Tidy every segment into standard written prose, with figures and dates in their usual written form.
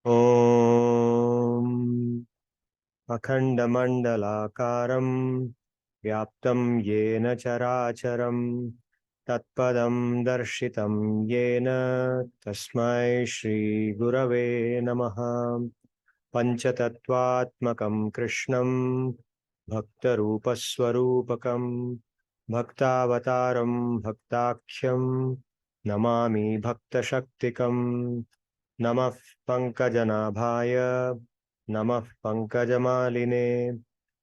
Om Akhandamandalakaram Vyaptam Yena Characharam Tatpadam Darshitam Yena Tasmai Shri Gurave Namaha Panchatattvatmakam Krishnam Bhaktarupaswarupakam Bhaktavataram Bhaktakhyam Namami Bhaktashaktikam Namah Pankajanabhaya Namah Pankajamaline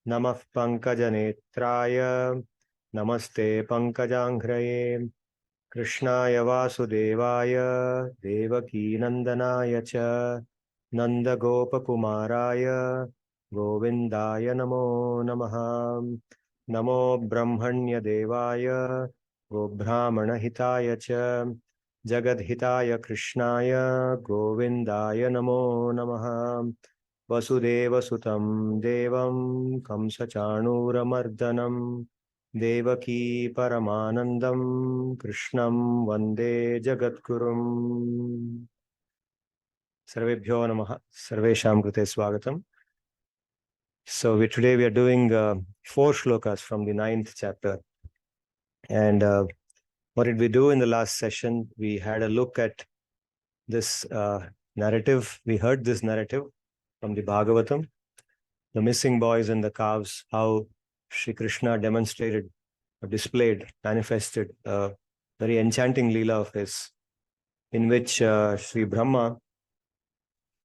Namah Pankajanetraya Namaste Pankajanghraye Krishnaya Vasudevaya Devaki Nandanaya Cha Nanda Gopakumaraya Govindaya Namo Namaha Namo Brahmanya Devaya Gobramana Hitaya Cha Jagadhitaya Krishnaya Govindaya Namo Namaha Vasudeva Sutam Devam Kamsachanuramardanam Devaki Paramanandam Krishnam Vande Jagadgurum. Sarvebhyo Namaha. Sarvesham Krute Swagatam. So today we are doing 4 shlokas from the 9th chapter. And what did we do in the last session? We had a look at this narrative. We heard this narrative from the Bhagavatam, the missing boys and the calves, how Sri Krishna demonstrated, displayed, manifested a very enchanting Leela of his, in which Sri Brahma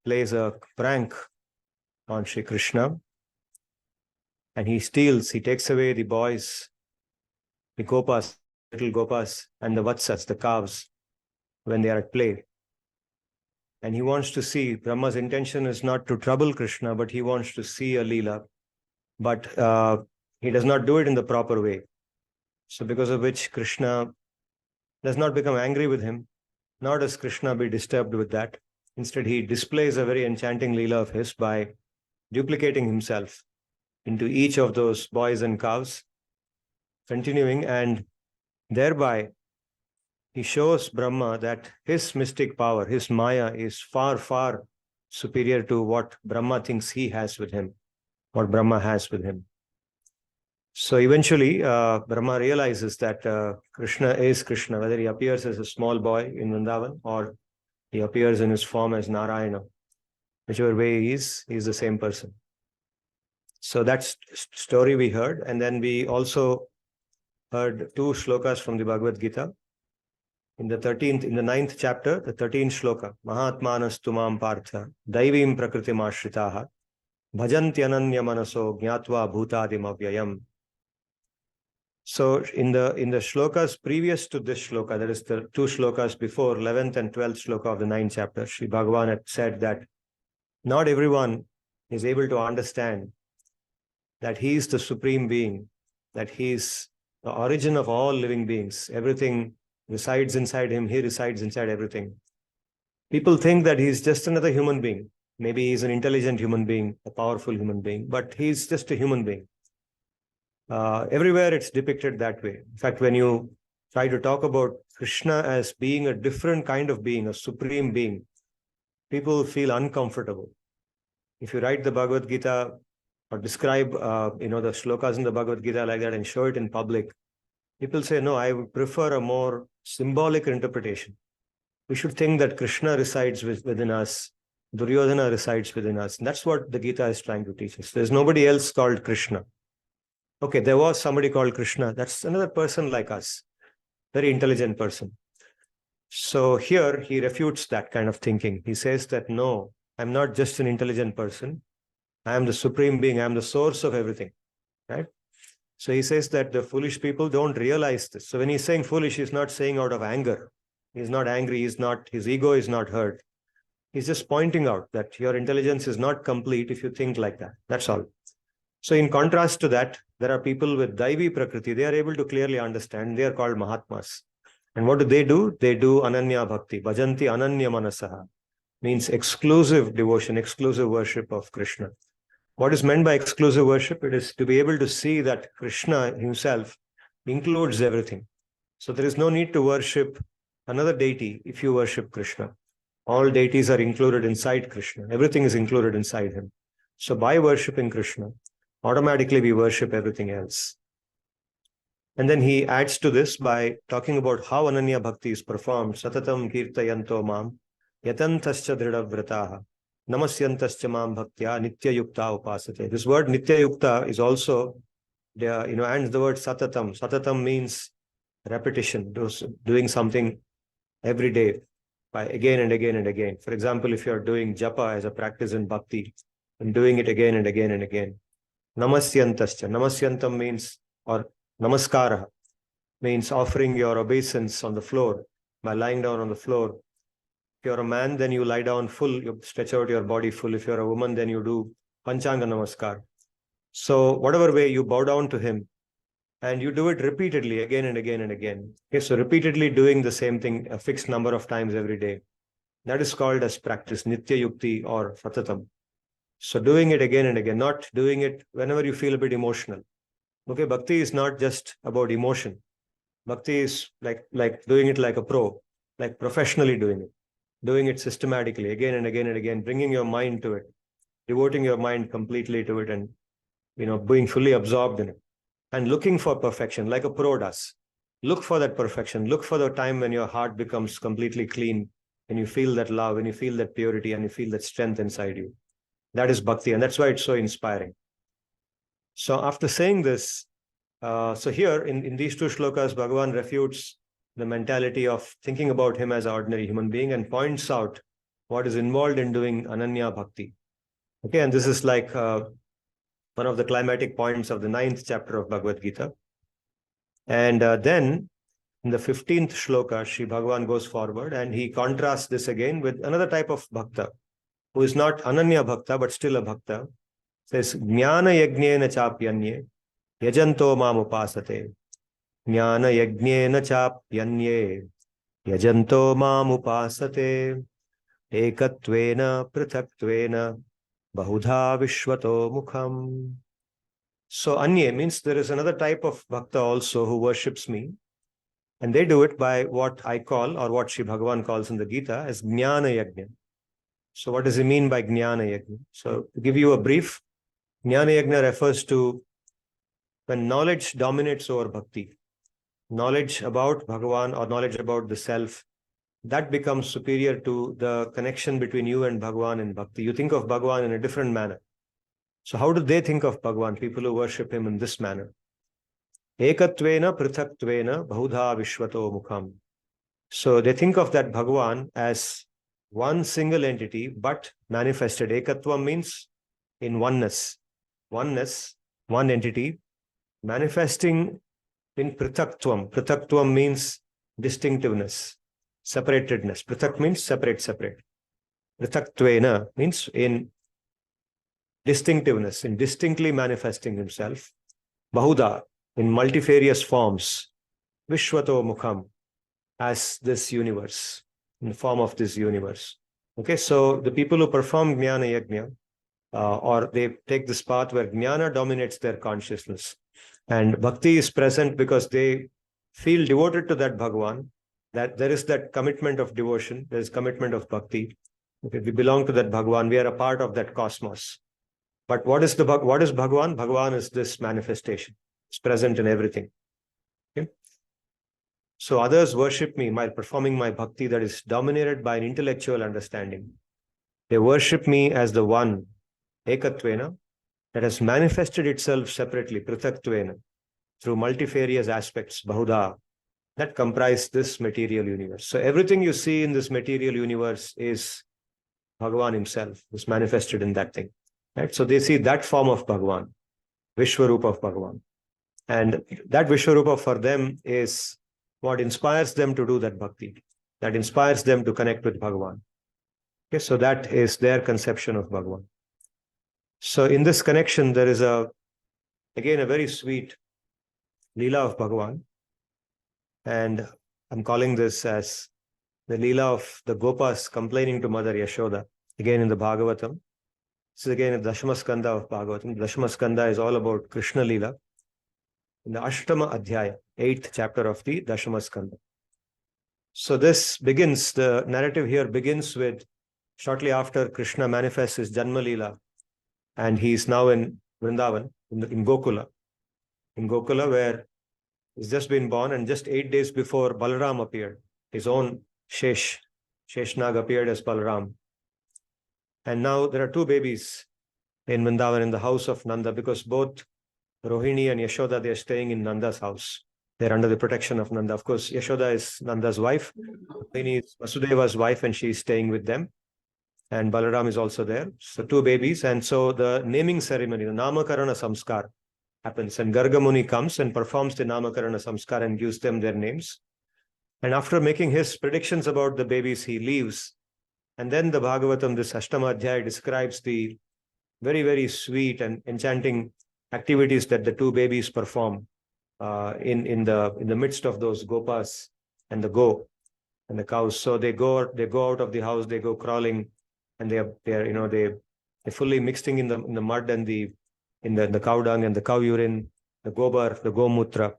plays a prank on Sri Krishna, and he takes away the boys, the gopas, little gopas, and the vatsas, the calves, when they are at play. And he wants to see, Brahma's intention is not to trouble Krishna, but he wants to see a Leela. But he does not do it in the proper way. So because of which Krishna does not become angry with him, nor does Krishna be disturbed with that. Instead, he displays a very enchanting Leela of his by duplicating himself into each of those boys and calves, continuing, and thereby he shows Brahma that his mystic power, his Maya, is far, far superior to what Brahma thinks he has with him, what Brahma has with him. So eventually, Brahma realizes that Krishna is Krishna, whether he appears as a small boy in Vrindavan or he appears in his form as Narayana. Whichever way he is the same person. So that's story we heard. And then we also heard 2 shlokas from the Bhagavad-Gita. In the 9th chapter, the 13th shloka, Mahatmanas tumam partha, daivim prakritim ashritaha, bhajanti ananya manaso jnatva bhutadim avyayam. So in the shlokas previous to this shloka, that is the 2 shlokas before, 11th and 12th shloka of the 9th chapter, Sri Bhagavan had said that not everyone is able to understand that he is the supreme being, that he is the origin of all living beings. Everything resides inside him. He resides inside everything. People think that he's just another human being. Maybe he's an intelligent human being, a powerful human being, but he's just a human being. Everywhere it's depicted that way. In fact, when you try to talk about Krishna as being a different kind of being, a supreme being, people feel uncomfortable. If you write the Bhagavad Gita or describe, the shlokas in the Bhagavad Gita like that and show it in public, people say, no, I would prefer a more symbolic interpretation. We should think that Krishna resides within us, Duryodhana resides within us. And that's what the Gita is trying to teach us. There's nobody else called Krishna. Okay, there was somebody called Krishna. That's another person like us, very intelligent person. So here he refutes that kind of thinking. He says that, no, I'm not just an intelligent person. I am the supreme being. I am the source of everything, right? So he says that the foolish people don't realize this. So when he's saying foolish, he's not saying out of anger. He's not angry. His ego is not hurt. He's just pointing out that your intelligence is not complete if you think like that. That's all. So in contrast to that, there are people with Daivi Prakriti. They are able to clearly understand. They are called Mahatmas. And what do? They do ananya bhakti. Bhajanti ananya manasaha. Means exclusive devotion, exclusive worship of Krishna. What is meant by exclusive worship? It is to be able to see that Krishna himself includes everything. So there is no need to worship another deity if you worship Krishna. All deities are included inside Krishna. Everything is included inside him. So by worshipping Krishna, automatically we worship everything else. And then he adds to this by talking about how ananya bhakti is performed. Satatam kirtayanto mam yatantascha dridhavrataha namasyantascha mam bhaktya nitya yukta upasate. This word nitya yukta is also, and the word satatam. Satatam means repetition, doing something every day by again and again and again. For example, if you're doing japa as a practice in bhakti and doing it again and again and again. Namasyantascha. Namasyantam means, or namaskara means offering your obeisance on the floor by lying down on the floor. If you're a man, then you lie down full, you stretch out your body full. If you're a woman, then you do panchanga namaskar. So whatever way you bow down to him, and you do it repeatedly again and again and again. Okay, so repeatedly doing the same thing a fixed number of times every day. That is called as practice, nitya yukti or satatam. So doing it again and again, not doing it whenever you feel a bit emotional. Okay, bhakti is not just about emotion. Bhakti is like doing it like a pro, like professionally doing it systematically again and again and again, bringing your mind to it, devoting your mind completely to it, and being fully absorbed in it. And looking for perfection like a pro does. Look for that perfection. Look for the time when your heart becomes completely clean and you feel that love and you feel that purity and you feel that strength inside you. That is bhakti, and that's why it's so inspiring. So after saying this, so here in these two shlokas, Bhagavan refutes the mentality of thinking about him as an ordinary human being and points out what is involved in doing ananya bhakti. Okay, and this is like one of the climatic points of the 9th chapter of Bhagavad-Gita. And then in the 15th shloka, Sri Bhagavan goes forward and he contrasts this again with another type of bhakta, who is not ananya bhakta, but still a bhakta. Says, jnana yajnena chapyanye yajanto mam upasate. Jnana yajnena chapyanye yajanto mam upasate. Ekatvena prithaktvena bahudha vishwato mukham. So anya means there is another type of bhakta also who worships me. And they do it by what I call, or what Sri Bhagavan calls in the Gita as jnana yajna. So what does he mean by jnana yajna? So to give you a brief, jnana yajna refers to when knowledge dominates over bhakti. Knowledge about Bhagavan or knowledge about the self, that becomes superior to the connection between you and Bhagavan in bhakti. You think of Bhagavan in a different manner. So how do they think of Bhagavan? People who worship him in this manner. Ekatvena prithaktvena bahudha vishwato mukham. So they think of that Bhagavan as one single entity, but manifested. Ekatvam means in oneness. Oneness, one entity, manifesting in prithakvam. Prithakvam means distinctiveness, separatedness. Prithak means separate. Prithaktvena means in distinctiveness, in distinctly manifesting himself. Bahuda, in multifarious forms. Vishwato mukham, as this universe, in the form of this universe. Okay, so the people who perform jnana yajna, or they take this path where jnana dominates their consciousness, and bhakti is present because they feel devoted to that Bhagavan, that there is that commitment of devotion, there is commitment of bhakti. Okay, we belong to that Bhagavan, we are a part of that cosmos. But what is Bhagavan? Bhagavan is this manifestation. It's present in everything. Okay? So others worship me by performing my bhakti that is dominated by an intellectual understanding. They worship me as the one, ekatvena, that has manifested itself separately, prithaktvena, through multifarious aspects, bahuda, that comprise this material universe. So everything you see in this material universe is Bhagavan himself, is manifested in that thing. Right? So they see that form of Bhagavan, Vishwarupa of Bhagavan. And that Vishwarupa for them is what inspires them to do that bhakti, that inspires them to connect with Bhagavan. Okay, so that is their conception of Bhagavan. So in this connection, there is again a very sweet Leela of Bhagavan. And I'm calling this as the Leela of the gopas complaining to Mother Yashoda, again in the Bhagavatam. This is again the Dashama Skanda of Bhagavatam. The Dashama Skanda is all about Krishna Leela. In the Ashtama Adhyaya, 8th chapter of the Dashama Skanda. So this begins, the narrative here begins with shortly after Krishna manifests his Janma Leela, and he's now in Vrindavan, in Gokula. In Gokula, where he's just been born, and just 8 days before Balaram appeared, his own Sheshnag appeared as Balaram. And now there are two babies in Vrindavan in the house of Nanda, because both Rohini and Yashoda, they are staying in Nanda's house. They're under the protection of Nanda. Of course, Yashoda is Nanda's wife. Rohini is Vasudeva's wife, and she's staying with them. And Balaram is also there. So two babies. And so the naming ceremony, the Namakarana Samskar, happens. And Garga Muni comes and performs the Namakarana Samskar and gives them their names. And after making his predictions about the babies, he leaves. And then the Bhagavatam, this Ashtama Adhyaya, describes the very, very sweet and enchanting activities that the two babies perform in the midst of those gopas and the cows. So they go out of the house, they go crawling, and they're fully mixing in the mud and the cow dung and the cow urine, the gobar, the gomutra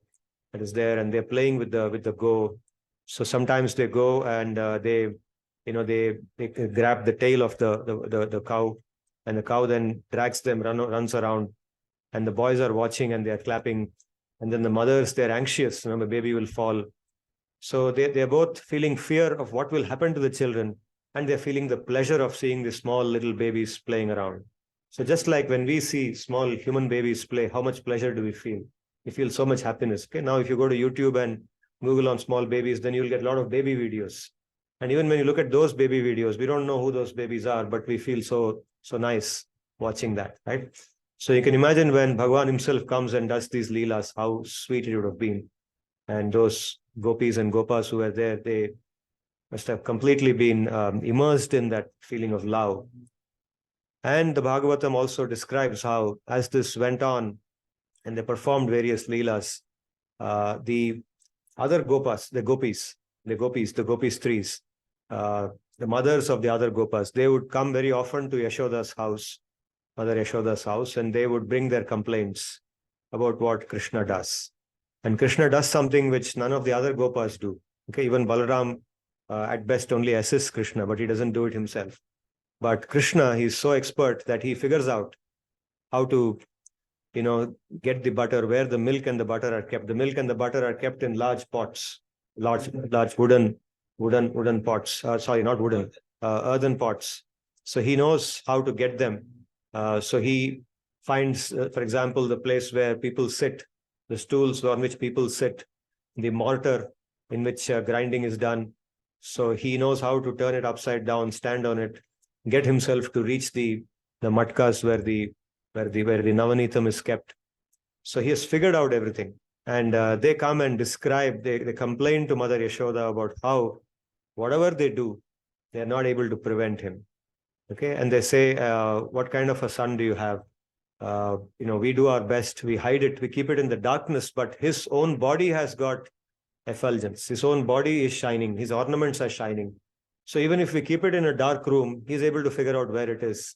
that is there, and they're playing with the go. So sometimes they go and they grab the tail of the cow, and the cow then drags them, runs around, and the boys are watching and they're clapping. And then the mothers, they're anxious, the baby will fall. So they're both feeling fear of what will happen to the children, and they're feeling the pleasure of seeing the small little babies playing around. So just like when we see small human babies play, how much pleasure do we feel? We feel so much happiness. Okay, now if you go to YouTube and Google on small babies, then you'll get a lot of baby videos. And even when you look at those baby videos, we don't know who those babies are, but we feel so nice watching that, right? So you can imagine when Bhagavan himself comes and does these leelas, how sweet it would have been. And those gopis and gopas who were there, they must have completely been immersed in that feeling of love. And the Bhagavatam also describes how, as this went on and they performed various leelas, the other gopas, the gopis, the gopistris, the mothers of the other gopas, they would come very often to Yashoda's house, Mother Yashoda's house, and they would bring their complaints about what Krishna does. And Krishna does something which none of the other gopas do. Okay, even Balaram at best only assists Krishna, but he doesn't do it himself. But Krishna, he's so expert that he figures out how to, get the butter, where the milk and the butter are kept. The milk and the butter are kept in large pots, large wooden pots. Sorry, not wooden, earthen pots. So he knows how to get them. So he finds, for example, the place where people sit, the stools on which people sit, the mortar in which grinding is done. So he knows how to turn it upside down, stand on it, get himself to reach the matkas where the navanitam is kept. So he has figured out everything. And they come and describe, they complain to Mother Yashoda about how whatever they do, they're not able to prevent him. Okay, and they say, what kind of a son do you have? We do our best, we hide it, we keep it in the darkness, but his own body has got effulgence. His own body is shining, his ornaments are shining. So even if we keep it in a dark room, he's able to figure out where it is.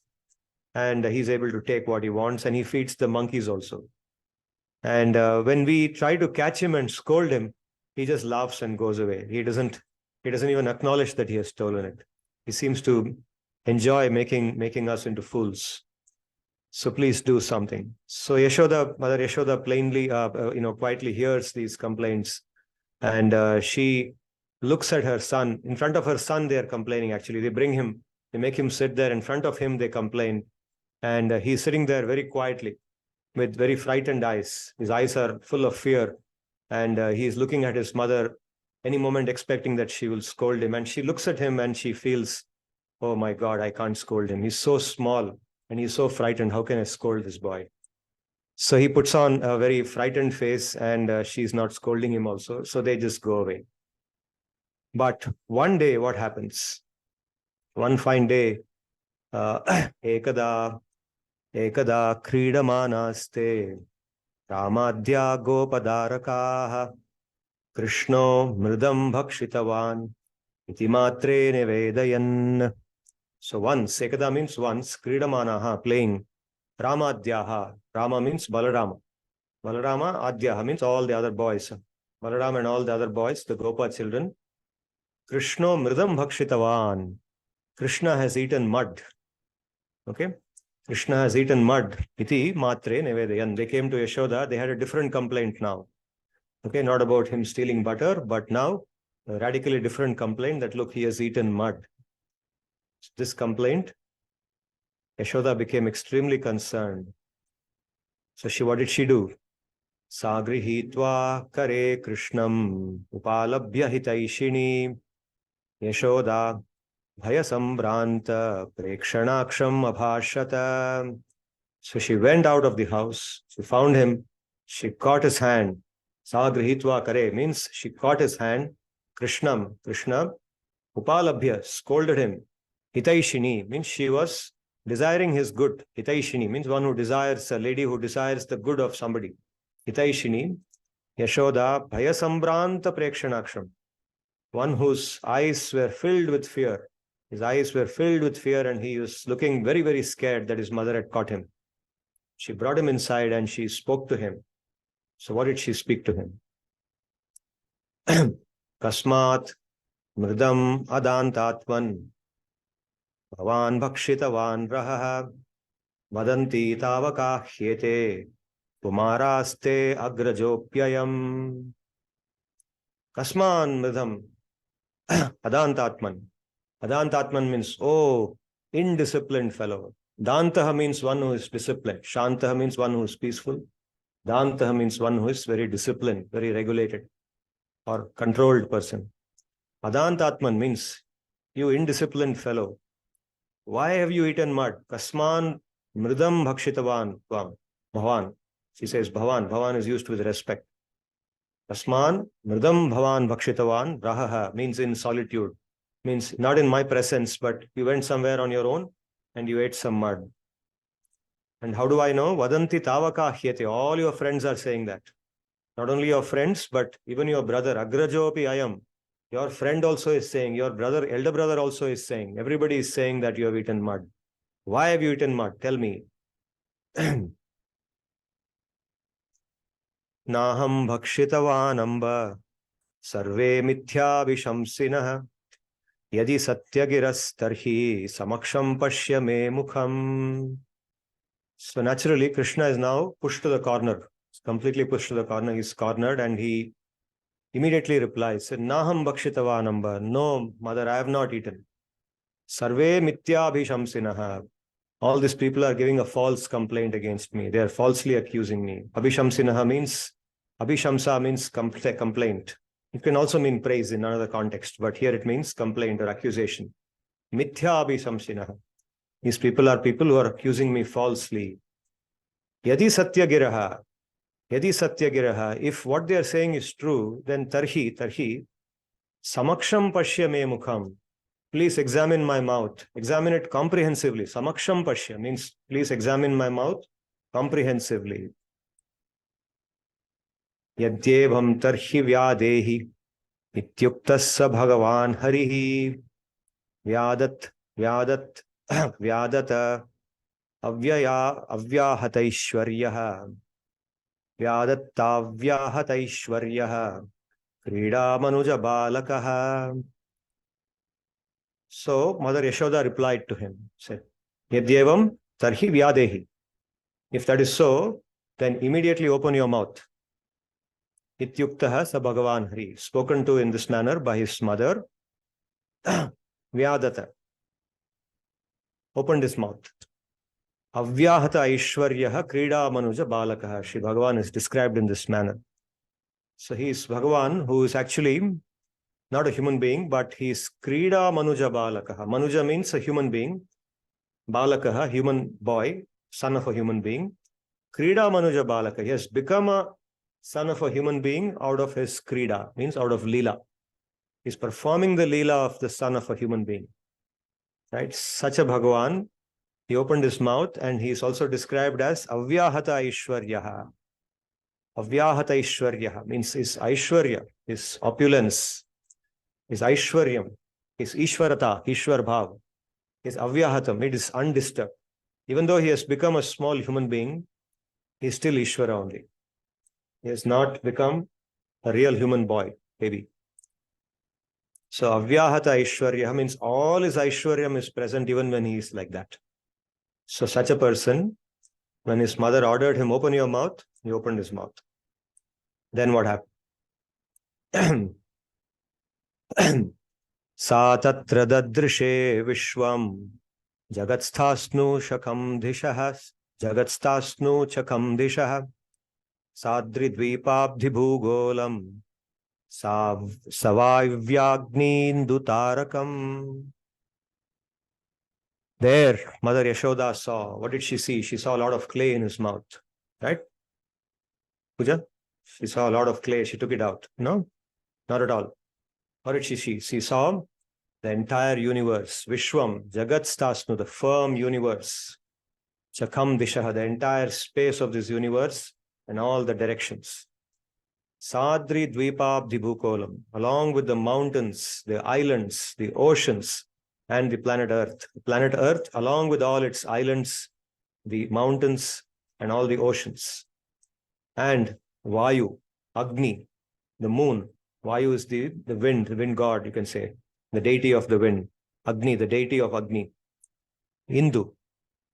And he's able to take what he wants, and he feeds the monkeys also. And when we try to catch him and scold him, he just laughs and goes away. He doesn't even acknowledge that he has stolen it. He seems to enjoy making us into fools. So please do something. So Mother Yashoda plainly, quietly hears these complaints, and she looks at her son. In front of her son, they are complaining. Actually, they make him sit there in front of him. They complain, and he's sitting there very quietly, with very frightened eyes. His eyes are full of fear, and he's looking at his mother, any moment expecting that she will scold him. And she looks at him and she feels, oh my God, I can't scold him. He's so small and he's so frightened. How can I scold this boy? So he puts on a very frightened face, and she's not scolding him also. So they just go away. But one day, what happens? One fine day, ekada kridamanaste ramadhya gopadarakaha krishno mridam bhakshitavan iti matre nevedayan. So once, ekada means once, kridamanaha, playing, ramadhyaha, Rama means Balarama. Balarama, Adhyaha means all the other boys. Balarama and all the other boys, the Gopa children, Krishno mridam bhakshitavan. Krishna has eaten mud. Okay? Krishna has eaten mud. Iti matre nevedayan. They came to Yashoda. They had a different complaint now. Okay, not about him stealing butter, but now a radically different complaint that, look, he has eaten mud. This complaint, Yashoda became extremely concerned. So what did she do? Sagrihitva kare Krishnam upalabhya hitaishini Yashoda bhayasambranta prekshanaksham abhashata. So she went out of the house. She found him. She caught his hand. Sagrihitva kare means she caught his hand. Krishna upalabhya scolded him. Hitaishini means she was desiring his good. Hitaishini means one who desires, a lady who desires the good of somebody. Hitaishini, Yashoda, bhayasambranta prekshanaksham. One whose eyes were filled with fear. His eyes were filled with fear and he was looking very, very scared that his mother had caught him. She brought him inside and she spoke to him. So what did she speak to him? Kasmat mridam adantatman bhavan bhakshitavan raha vadanti tavakahyete kumaraste agrajopyayam. Kasman mridam adantatman. Adantatman means, oh, indisciplined fellow. Dantaha means one who is disciplined. Shantaha means one who is peaceful. Dantaha means one who is very disciplined, very regulated or controlled person. Adantatman means, you indisciplined fellow, why have you eaten mud? Kasman mridam bhakshitavan bhavan. She says bhavan. Bhavan is used with respect. Kasman mridam bhavan bhakshitavan rahaha means in solitude. Means not in my presence, but you went somewhere on your own and you ate some mud. And how do I know? Vadanti tavakahyate. All your friends are saying that. Not only your friends, but even your brother. Agrajopi ayam. Your friend also is saying. Your brother, elder brother also is saying. Everybody is saying that you have eaten mud. Why have you eaten mud? Tell me. Naham bhakshitavanamba sarve mithya vishamsinah yadi satyagiras tarhi samaksham pashya me mukham. So naturally, Krishna is now pushed to the corner. He's completely pushed to the corner. He's cornered and he immediately replies, Naham bhakshitavanamba. No, mother, I have not eaten. Sarve mithya abhishamsinaha. All these people are giving a false complaint against me. They are falsely accusing me. Abhishamsinaha means, abhishamsa means complaint. It can also mean praise in another context, but here it means complaint or accusation. Mithya abhishamsinaha. These people are people who are accusing me falsely. Yadi satyagiraha. Yadi satyagiraha. If what they are saying is true, then tarhi, samaksham pashya me mukham. Please examine my mouth. Examine it comprehensively. Samaksham pashya means please examine my mouth comprehensively. Yadyevam tarhi vyadehi ityuktassa bhagavan harihi vyadata avyahataishwaryaha vyadattavyahataishwaryaha krida manuja balakaha. So Mother Yashoda replied to him, said, Yadyevam tarhi vyadehi. If that is so, then immediately open your mouth. Ityuktaha sa bhagavan hari. Spoken to in this manner by his mother. Vyadata. Opened his mouth. Avyahata aishwaryaha krida manuja balakaha. Shri Bhagavan is described in this manner. So he is Bhagavan who is actually not a human being, but he is krida manuja balakaha. Manuja means a human being. Balakaha, human boy, son of a human being. Krida manuja balaka. He has become a son of a human being out of his krida, means out of leela. He is performing the leela of the son of a human being. Right? Such a Bhagavan, he opened his mouth and he is also described as avyahata aishwaryaha. Avyahata aishwaryaha means his aishwarya, his opulence, his aishwaryam, his ishwarata, ishwar bhav, his avyahatam, it is undisturbed. Even though he has become a small human being, he is still Ishvara only. He has not become a real human boy, baby. So avyahata Aishwarya means all his Aishwaryam is present even when he is like that. So such a person, when his mother ordered him, open your mouth, he opened his mouth. Then what happened? Sa tatra dadrishe vishwam jagatsthasnu shakam dishah jagatsthasnu chakam dishah sadri dvipabdhi bhugolam Savaivyagnindutarakam. There, Mother Yashoda saw. What did she see? She saw a lot of clay in his mouth. Right? Puja? She saw a lot of clay. She took it out. No? Not at all. What did she see? She saw the entire universe. Vishwam, Jagatstasnu, the firm universe. Chakam Dishaha, the entire space of this universe and all the directions. Sadri Dvipabdhi Bhukolam, along with the mountains, the islands, the oceans, and the planet Earth. The planet Earth, along with all its islands, the mountains, and all the oceans. And Vayu, Agni, the moon. Vayu is the wind god, you can say, the deity of the wind. Agni, the deity of Agni. Indu,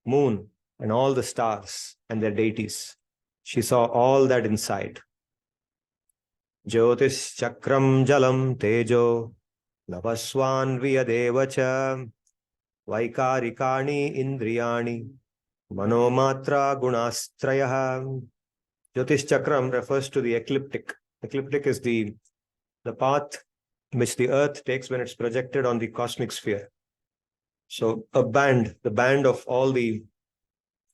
moon, and all the stars and their deities. She saw all that inside. Jyotis Chakram Jalam Tejo Navaswan Viyadevacha Vaikarikani Indriyani Manomatra Gunastrayaha. Jyotis Chakram refers to the ecliptic. Ecliptic is the path which the earth takes when it's projected on the cosmic sphere. So the band of all the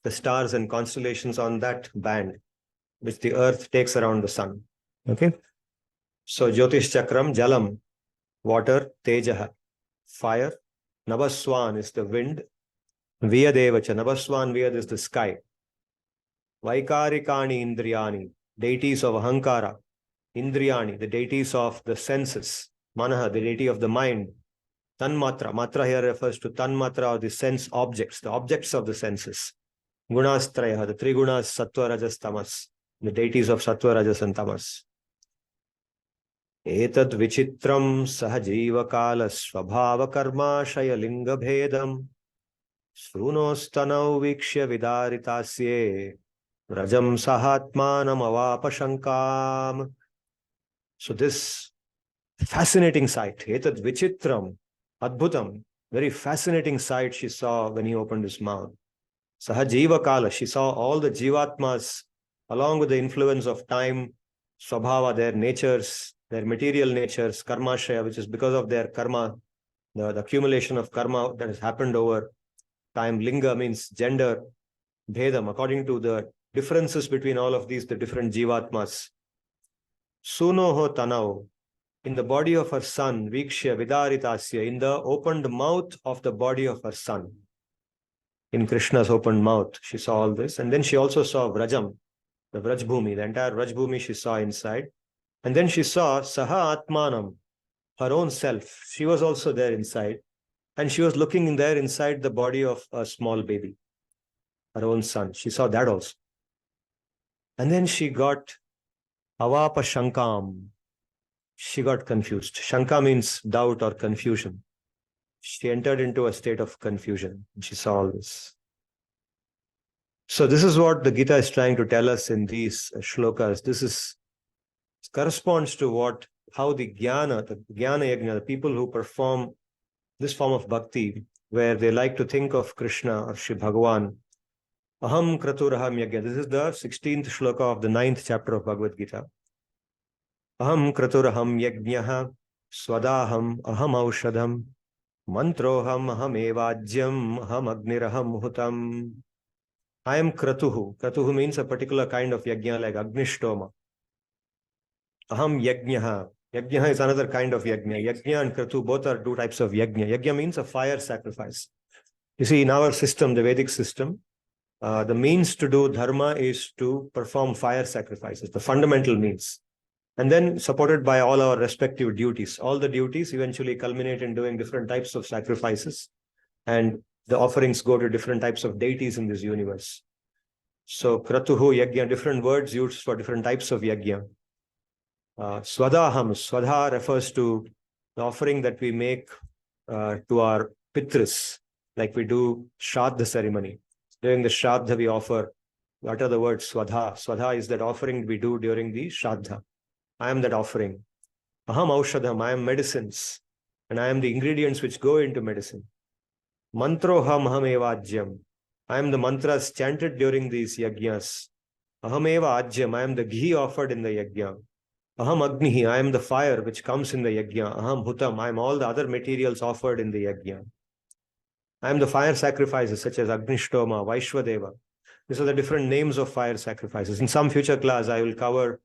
stars and constellations on that band, which the earth takes around the sun. Okay. So Jyotish Chakram, Jalam, water, Tejaha, fire, Navaswan is the wind, Viyadevacha, Navaswan Viyad is the sky, Vaikarikani Indriyani, deities of Ahankara, Indriyani, the deities of the senses, Manaha, the deity of the mind, Tanmatra, Matra here refers to Tanmatra or the sense objects, the objects of the senses, Gunastraya, the three gunas, Sattva, Rajas, Tamas, the deities of Sattva, Rajas and Tamas. Etad vichitram sahajiva kala svabhava karma shayalinga bhedam Srunostanau vikshya vidaritasye Rajam sahatmanam avapashankam. So this fascinating sight, Etad vichitram, adbhutam, very fascinating sight she saw when he opened his mouth. Sahajiva kala, she saw all the jivatmas along with the influence of time, swabhava, their natures, their material natures, karmashaya, which is because of their karma, the accumulation of karma that has happened over time. Linga means gender, bhedam, according to the differences between all of these, the different jivatmas. Sunoho tanao, in the body of her son, vikshya vidaritasya, in the opened mouth of the body of her son. In Krishna's opened mouth, she saw all this. And then she also saw Vrajam, the Vrajbhumi, the entire Vrajbhumi she saw inside. And then she saw Saha Atmanam, her own self. She was also there inside. And she was looking in there inside the body of a small baby, her own son. She saw that also. And then she got Avapa Shankam. She got confused. Shanka means doubt or confusion. She entered into a state of confusion. She saw all this. So this is what the Gita is trying to tell us in these shlokas. This corresponds to how the Jnana Yajna, the people who perform this form of bhakti, where they like to think of Krishna or Shri Bhagavan. Aham kraturaham yajna. This is the 16th shloka of the 9th chapter of Bhagavad-gita. Aham kraturaham yajnaha swadaham aham aushadham mantroham aham evajyam aham agniraham hutam. I am kratuhu. Kratuhu means a particular kind of yajna like agnishtoma. Aham yajnaha. Yajna is another kind of yajna. Yajna and kratu both are two types of yajna. Yajna means a fire sacrifice. You see, in our system, the Vedic system, the means to do dharma is to perform fire sacrifices, the fundamental means. And then supported by all our respective duties. All the duties eventually culminate in doing different types of sacrifices. And the offerings go to different types of deities in this universe. So, kratuhu, yajna, different words used for different types of yajna. Swadaham, swadha refers to the offering that we make to our pitris, like we do Shraddha ceremony. During the Shraddha, we offer, what are the words? Swadha. Swadha is that offering we do during the Shraddha. I am that offering. Aham aushadham, I am medicines, and I am the ingredients which go into medicine. Mantroham aham evajyam, I am the mantras chanted during these yajnas. Aham eva ajyam, I am the ghee offered in the yajna. Aham agnihi, I am the fire which comes in the yajna. Aham bhutam, I am all the other materials offered in the yajna. I am the fire sacrifices such as Agnishtoma, Vaishwadeva. These are the different names of fire sacrifices. In some future class, I will cover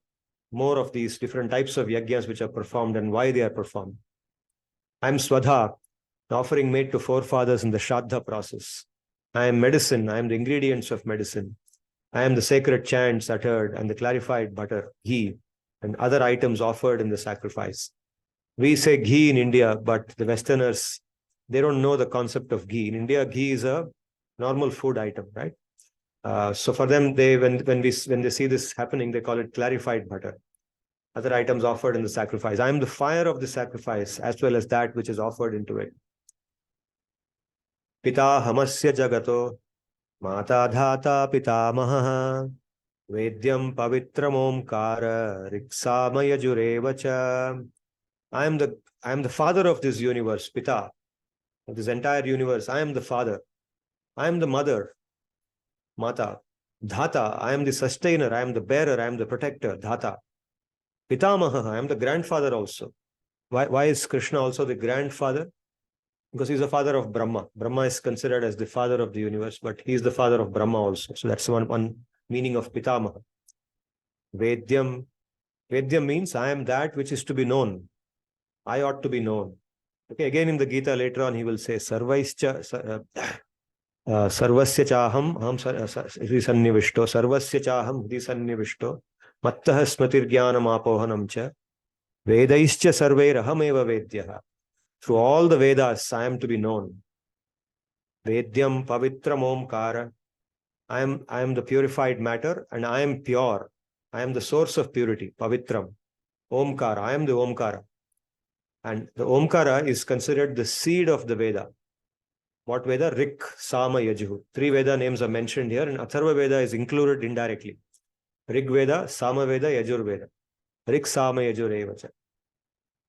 more of these different types of yajnas which are performed and why they are performed. I am Swadha, the offering made to forefathers in the Shraddha process. I am medicine, I am the ingredients of medicine. I am the sacred chants uttered and the clarified butter, ghee, and other items offered in the sacrifice. We say ghee in India, but the Westerners, they don't know the concept of ghee. In India, ghee is a normal food item, right? So for them, when they see this happening, they call it clarified butter. Other items offered in the sacrifice. I am the fire of the sacrifice as well as that which is offered into it. Pita hamasya jagato, mata dhata pitamaha, vedyam pavitram omkara, riksamaya jurevacha. I am the father of this universe, Pita, of this entire universe. I am the father. I am the mother, Mata. Dhata, I am the sustainer. I am the bearer. I am the protector, Dhata. Pitamaha, I am the grandfather also. Why is Krishna also the grandfather? Because he's the father of Brahma. Brahma is considered as the father of the universe, but he is the father of Brahma also. So that's one meaning of Pitamaha. Vedyam. Vedyam means I am that which is to be known. I ought to be known. Okay, again in the Gita later on he will say Sarvaischa Sarvasya chaham hrisannivishto Sarvasya chaham hrisannivishto Mattah smatir jnanam apohanam cha Vedaischa sarvairaham eva vedyah. Through all the Vedas I am to be known. Vedyam pavitram omkara. I am the purified matter and I am pure. I am the source of purity. Pavitram. Omkara. I am the Omkara. And the Omkara is considered the seed of the Veda. What Veda? Rik, Sama, Yajuhu. 3 Veda names are mentioned here, and Atharva Veda is included indirectly. Rig Veda, Sama Veda, Yajur Veda. Rik, Sama, Yajur, Evacha.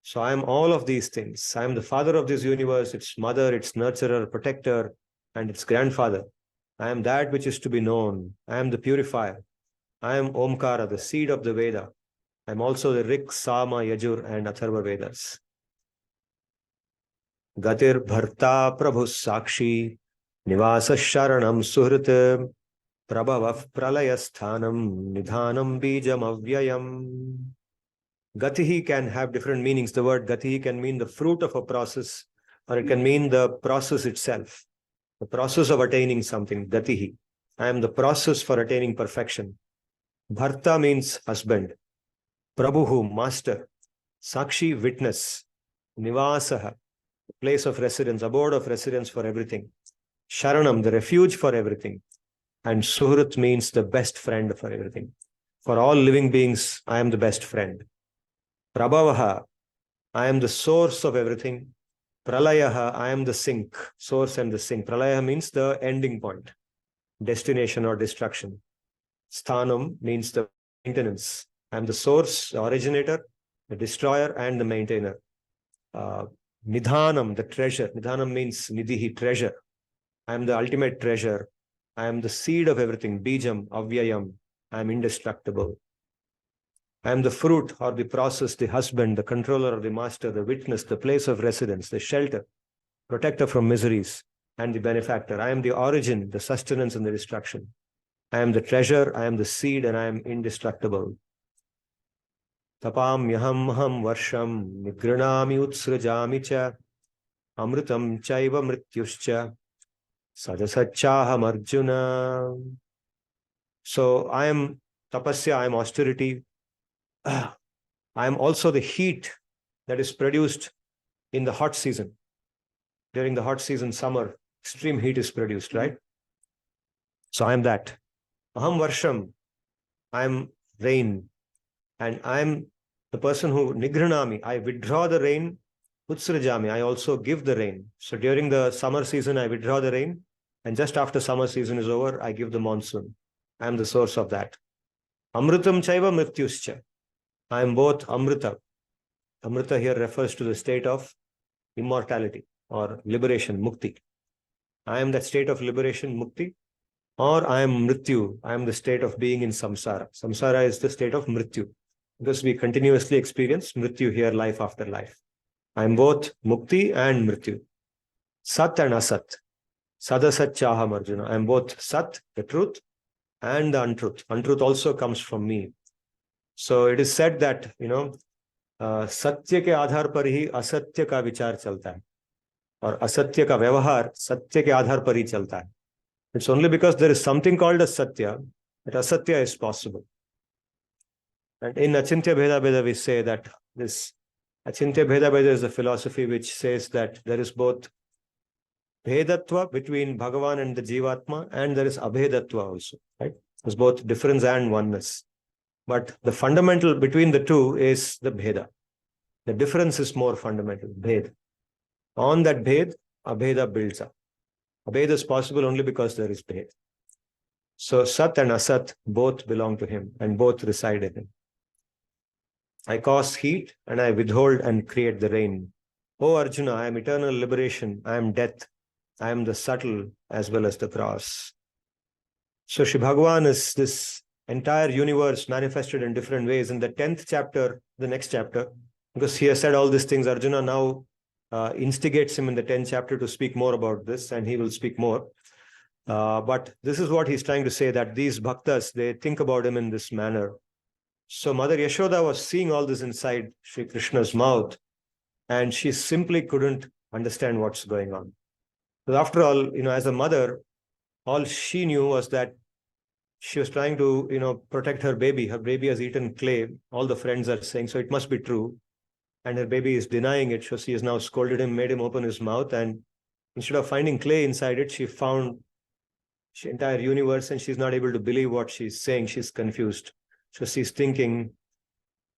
So I am all of these things. I am the father of this universe, its mother, its nurturer, protector, and its grandfather. I am that which is to be known. I am the purifier. I am Omkara, the seed of the Veda. I am also the Rik, Sama, Yajur, and Atharva Vedas. Gatir bharta prabhu sakshi nivasa sharanam suhrit prabhavav pralayasthanam nidhanam bijam avyayam. Gatihi can have different meanings. The word gatihi can mean the fruit of a process, or it can mean the process itself, the process of attaining something. Gatihi. I am the process for attaining perfection. Bharta means husband. Prabhuhu, master. Sakshi, witness. Nivasaha, place of residence, abode of residence for everything. Sharanam, the refuge for everything. And Suhrit means the best friend for everything. For all living beings, I am the best friend. Prabhavaha, I am the source of everything. Pralayaha, I am the sink, source and the sink. Pralaya means the ending point, destination or destruction. Sthanam means the maintenance. I am the source, the originator, the destroyer, and the maintainer. Nidhanam, the treasure. Nidhanam means nidhihi, treasure. I am the ultimate treasure. I am the seed of everything. Bijam, avyayam. I am indestructible. I am the fruit or the process, the husband, the controller or the master, the witness, the place of residence, the shelter, protector from miseries, and the benefactor. I am the origin, the sustenance, and the destruction. I am the treasure, I am the seed, and I am indestructible. Tapam yaham maham varsham nigranami utsrajami cha amritam chaiva mrityuscha sadasachaham arjuna. So I am tapasya, I am austerity. I am also the heat that is produced in the hot season. During the hot season, summer, extreme heat is produced, right? So I am that. Aham varsham, I am rain. And I am the person who nigranami, I withdraw the rain Utsrajami, I also give the rain. So during the summer season, I withdraw the rain. And just after summer season is over, I give the monsoon. I am the source of that. Amritam chaiva mrityuscha. I am both Amrita. Amrita here refers to the state of immortality or liberation, mukti. I am that state of liberation, mukti. Or I am mrityu. I am the state of being in samsara. Samsara is the state of mrityu. Because we continuously experience mrityu here, life after life. I am both mukti and mrityu. Sat and asat. Sadasat chaham Arjuna. I am both sat, the truth, and the untruth. Untruth also comes from me. So it is said that, सत्य के आधार पर ही असत्य का विचार चलता है और असत्य का व्यवहार सत्य के आधार पर ही चलता है. It's only because there is something called as satya that asatya is possible. And in Achintya Bheda Bheda we say that this Achintya Bheda Bheda is a philosophy which says that there is both Bhedatva between Bhagavan and the Jivatma, and there is Abhedatva also, right? There's both difference and oneness. But the fundamental between the two is the Bheda. The difference is more fundamental, Bhed. On that Bhed, Abheda builds up. Abheda is possible only because there is Bhed. So Sat and Asat both belong to him and both reside in him. I cause heat and I withhold and create the rain. O Arjuna, I am eternal liberation, I am death, I am the subtle as well as the gross. So Shri Bhagavan is this entire universe manifested in different ways. In the 10th chapter, the next chapter, because he has said all these things, Arjuna now instigates him in the 10th chapter to speak more about this, and he will speak more. But this is what he's trying to say, that these bhaktas, they think about him in this manner. So Mother Yashoda was seeing all this inside Sri Krishna's mouth, and she simply couldn't understand what's going on. But after all, as a mother, all she knew was that she was trying to, protect her baby. Her baby has eaten clay. All the friends are saying, so it must be true. And her baby is denying it. So she has now scolded him, made him open his mouth. And instead of finding clay inside it, she found the entire universe, and she's not able to believe what she's saying. She's confused. So she's thinking,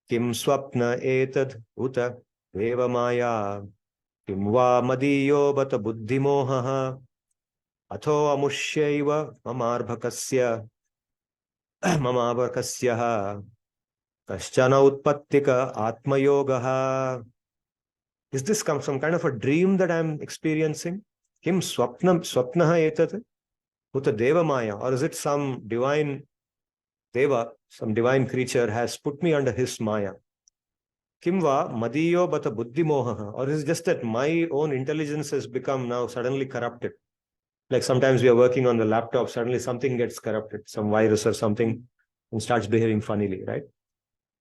Kim swapna etad uta deva maya, kim va madiyo bata buddhi mohaha, atho amushaiva mamarbhakasya, mamabhakasyaha, kaschana utpattika atmayogaha. Is this some kind of a dream that I'm experiencing? Kim swapnaha etat uta deva maya, or is it some divine deva, some divine creature has put me under his maya? Kimva madiyo bata buddhi mohaha, or is it just that my own intelligence has become now suddenly corrupted? Like sometimes we are working on the laptop, suddenly something gets corrupted, some virus or something, and starts behaving funnily, right?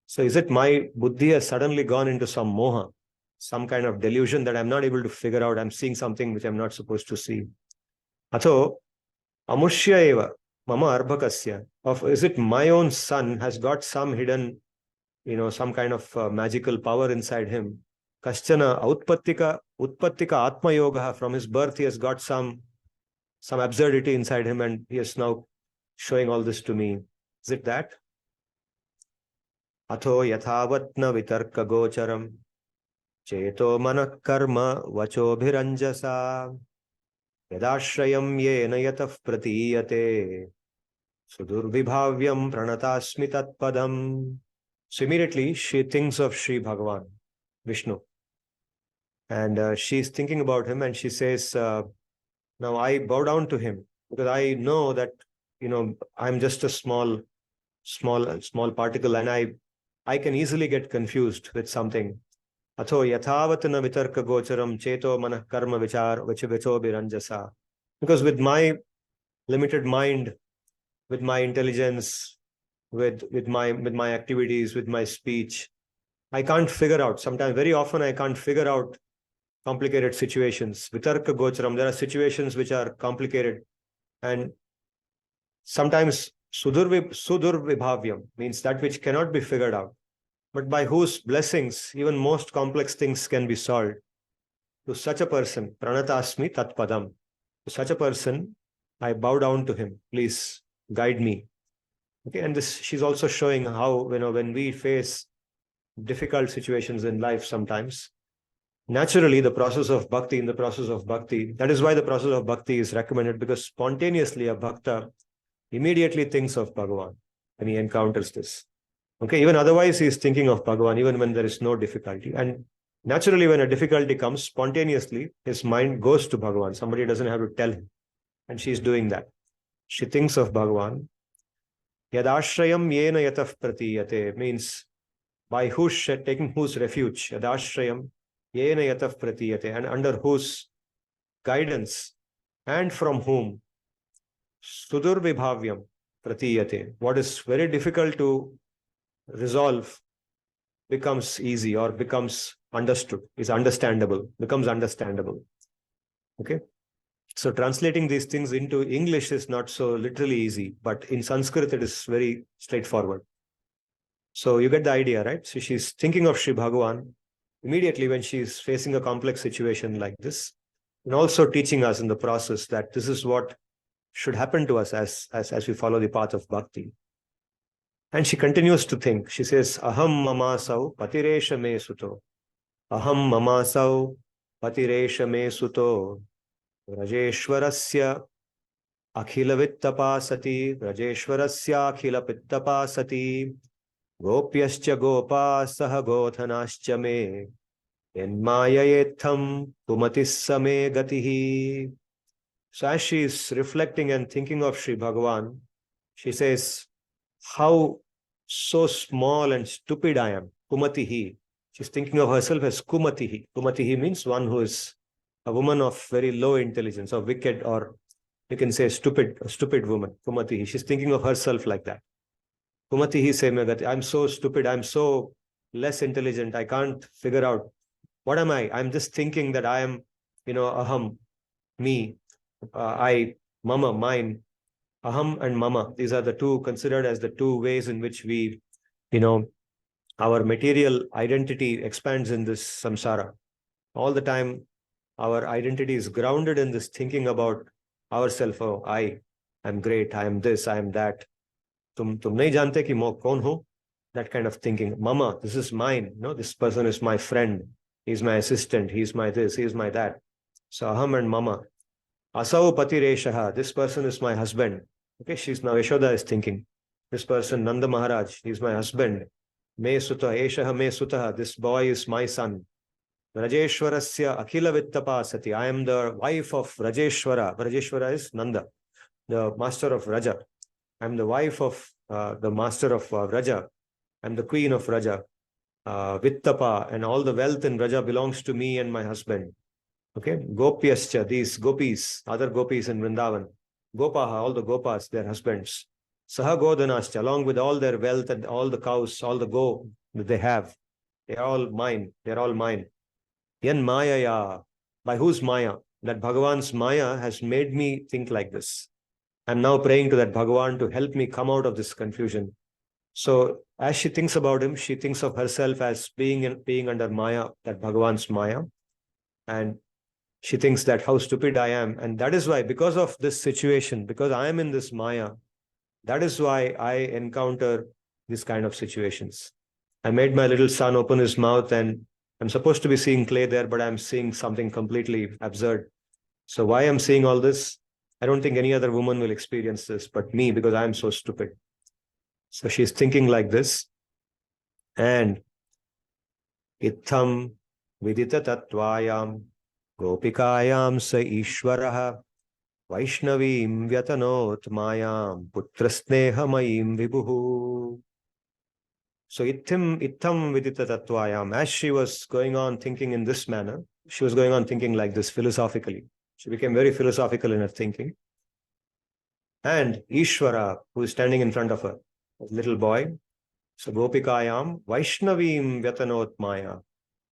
So is it my buddhi has suddenly gone into some moha, some kind of delusion that I'm not able to figure out? I'm seeing something which I'm not supposed to see. Atho amushya eva mama arbhakasya, of is it my own son has got some hidden, some kind of magical power inside him? Kaschana utpattika atma yoga, from his birth he has got some absurdity inside him, and he is now showing all this to me. Is it that? Atho yathavatna vitarka gocharam cheto mana karma vachobhiranjasa yadashrayam yena yataf pratiyate sudurvibhavyam pranatasmi tatpadam. So immediately she thinks of Sri Bhagavan, Vishnu. And she's thinking about him, and she says, now I bow down to him because I know that, I'm just a small particle, and I can easily get confused with something. Atho yathavatana vitarka gocharam cheto manah karma vichobiranjasa. Because with my limited mind, with my intelligence, with my activities, with my speech, I can't figure out. Sometimes, very often, I can't figure out complicated situations. Vitarka gocharam, there are situations which are complicated, and sometimes sudurvibhavyam means that which cannot be figured out, but by whose blessings even most complex things can be solved. To such a person, pranatasmi tatpadam. To such a person, I bow down to him. Please guide me. Okay, and this she's also showing how when we face difficult situations in life sometimes, naturally the process of bhakti, that is why the process of bhakti is recommended, because spontaneously a bhakta immediately thinks of Bhagavan when he encounters this. Okay, even otherwise he is thinking of Bhagavan, even when there is no difficulty. And naturally, when a difficulty comes, spontaneously his mind goes to Bhagavan. Somebody doesn't have to tell him. And she is doing that. She thinks of Bhagavan. Yadashrayam yena yataf pratiyate means by whose, taking whose refuge. Yadashrayam yena yataf pratiyate, and under whose guidance and from whom. Sudurvibhavyam pratiyate, what is very difficult to resolve becomes easy, or becomes understood, is understandable, becomes understandable. Okay. So translating these things into English is not so literally easy, but in Sanskrit it is very straightforward. So you get the idea, right? So she's thinking of Sri Bhagavan immediately when she's facing a complex situation like this, and also teaching us in the process that this is what should happen to us as we follow the path of bhakti. And she continues to think. She says, Aham mamasau patiresha me suto. Aham mamasau patiresha me suto. Rajeshwarasya akhila vittapasati. Rajeshwarasya akhila vittapasati. Gopyascha gopasaha godhanascha me. Enmayayetham pumatis gatihi. So as she is reflecting and thinking of Sri Bhagavan, she says, how so small and stupid I am. Kumatihi. She's thinking of herself as Kumatihi. Kumatihi means one who is a woman of very low intelligence, or wicked, or you can say stupid, a stupid woman. Kumatihi. She's thinking of herself like that. Kumatihi semagati. I'm so stupid. I'm so less intelligent. I can't figure out what am I. I'm just thinking that I am, aham, me, I, mama, mine. Aham and mama, these are the two considered as the two ways in which we, our material identity expands in this samsara. All the time, our identity is grounded in this thinking about ourselves. Oh, I am great, I am this, I am that. Tum nahi jante ki mo kaun ho? That kind of thinking. Mama, this is mine. No, this person is my friend. He's my assistant. He's my this, he's my that. So aham and mama. Asau patireshaha, this person is my husband. Okay, she's now Yashoda is thinking. This person, Nanda Maharaj, he's my husband. Me suta, Eshaha me sutaha, this boy is my son. Rajeshwarasya akhila vittapasati. I am the wife of Rajeshwara. Rajeshwara is Nanda, the master of Raja. I am the wife of the master of Raja. I am the queen of Raja. Vittapa, and all the wealth in Raja belongs to me and my husband. Okay, Gopyascha, these gopis, other gopis in Vrindavan. Gopaha, all the gopas, their husbands. Saha godhanascha, along with all their wealth and all the cows, all the go that they have. They are all mine. They are all mine. Yan mayaya, by whose maya? That Bhagavan's maya has made me think like this. I'm now praying to that Bhagavan to help me come out of this confusion. So as she thinks about him, she thinks of herself as being under maya, that Bhagavan's maya. And she thinks that how stupid I am. And that is why, because of this situation, because I am in this maya, that is why I encounter these kind of situations. I made my little son open his mouth, and I'm supposed to be seeing clay there, but I'm seeing something completely absurd. So why I'm seeing all this? I don't think any other woman will experience this, but me, because I'm so stupid. So she's thinking like this. And itham vidita tattvayam gopikayam sa ishvaraha Vaishnavim vyatanot mayam putrasnehamayim vibuhu. So itham vidita tattvayam. As she was going on thinking in this manner, she was going on thinking like this philosophically. She became very philosophical in her thinking. And Ishvara, who is standing in front of her, a little boy. So Gopikayam Vaishnavim vyatanot maya.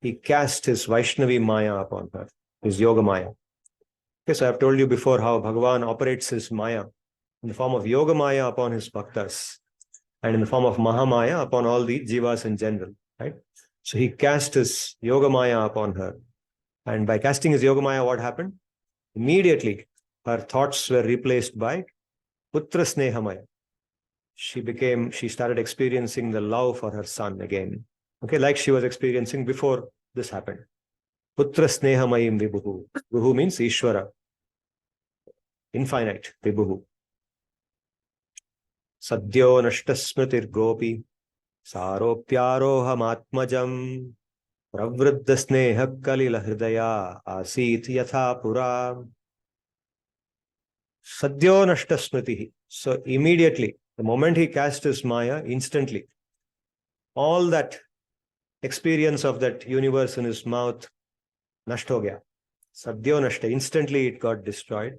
He cast his Vaishnavi maya upon her, his yoga maya. Okay, so I've told you before how Bhagavan operates his maya in the form of yoga maya upon his bhaktas, and in the form of mahamaya upon all the jivas in general, right? So he cast his yoga maya upon her. And by casting his yoga maya, what happened? Immediately, her thoughts were replaced by putra snehamaya. She started experiencing the love for her son again. Okay, like she was experiencing before this happened. Putra snehamayim vibhuhu. Vibhuhu means Ishvara, infinite, vibhuhu. Sadhyo nashtasmritir gopi, saropyarohamatmajam, pravriddha sneha kalila hridaya, asit yatha pura. Sadhyo nashtasmritihi. So immediately, the moment he cast his maya, instantly, all that experience of that universe in his mouth, nasht ho gaya. Sadhyo nashta. Instantly it got destroyed.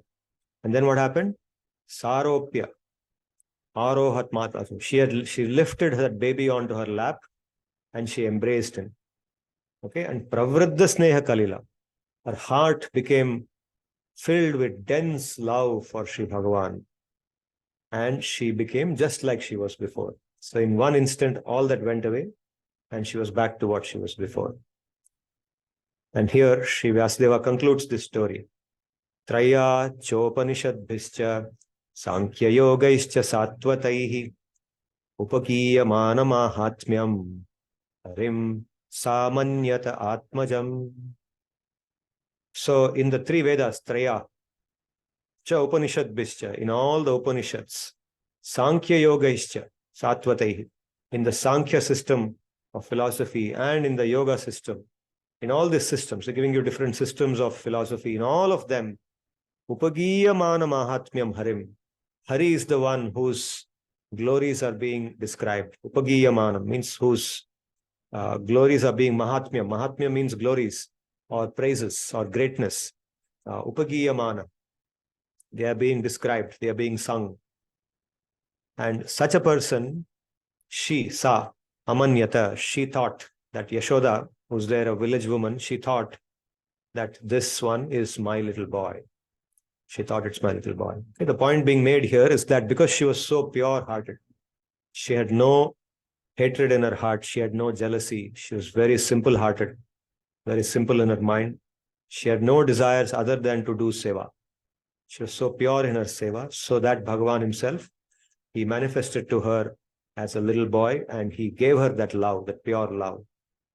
And then what happened? Saropya. Arohat mata. She lifted her baby onto her lap and she embraced him. Okay. And pravriddha sneha kalila. Her heart became filled with dense love for Sri Bhagavan. And she became just like she was before. So in one instant, all that went away and she was back to what she was before. And here Sri Vyasadeva concludes this story. Traya chopanishadbhischa sankhya yogaischa satvataihi upakiya mahatmyam harim samanyata atmajam. So in the three Vedas, Traya, cha Upanishadbhischa, in all the Upanishads, Sankhya Yogaischa, Satvataihi, in the Sankhya system of philosophy and in the Yoga system, in all these systems, they're giving you different systems of philosophy, in all of them, Upagiyamana Mahatmyam Harim. Hari is the one whose glories are being described. Upagiyamana means whose glories are being Mahatmyam. Mahatmyam means glories or praises or greatness. Upagiyamana. They are being described, they are being sung. And such a person, she, sa, amanyata, she thought that Yashoda, who's there, a village woman, she thought that this one is my little boy. She thought it's my little boy. Okay, the point being made here is that because she was so pure-hearted, she had no hatred in her heart, she had no jealousy, she was very simple-hearted, very simple in her mind. She had no desires other than to do seva. She was so pure in her seva, so that Bhagavan himself, he manifested to her as a little boy and he gave her that love, that pure love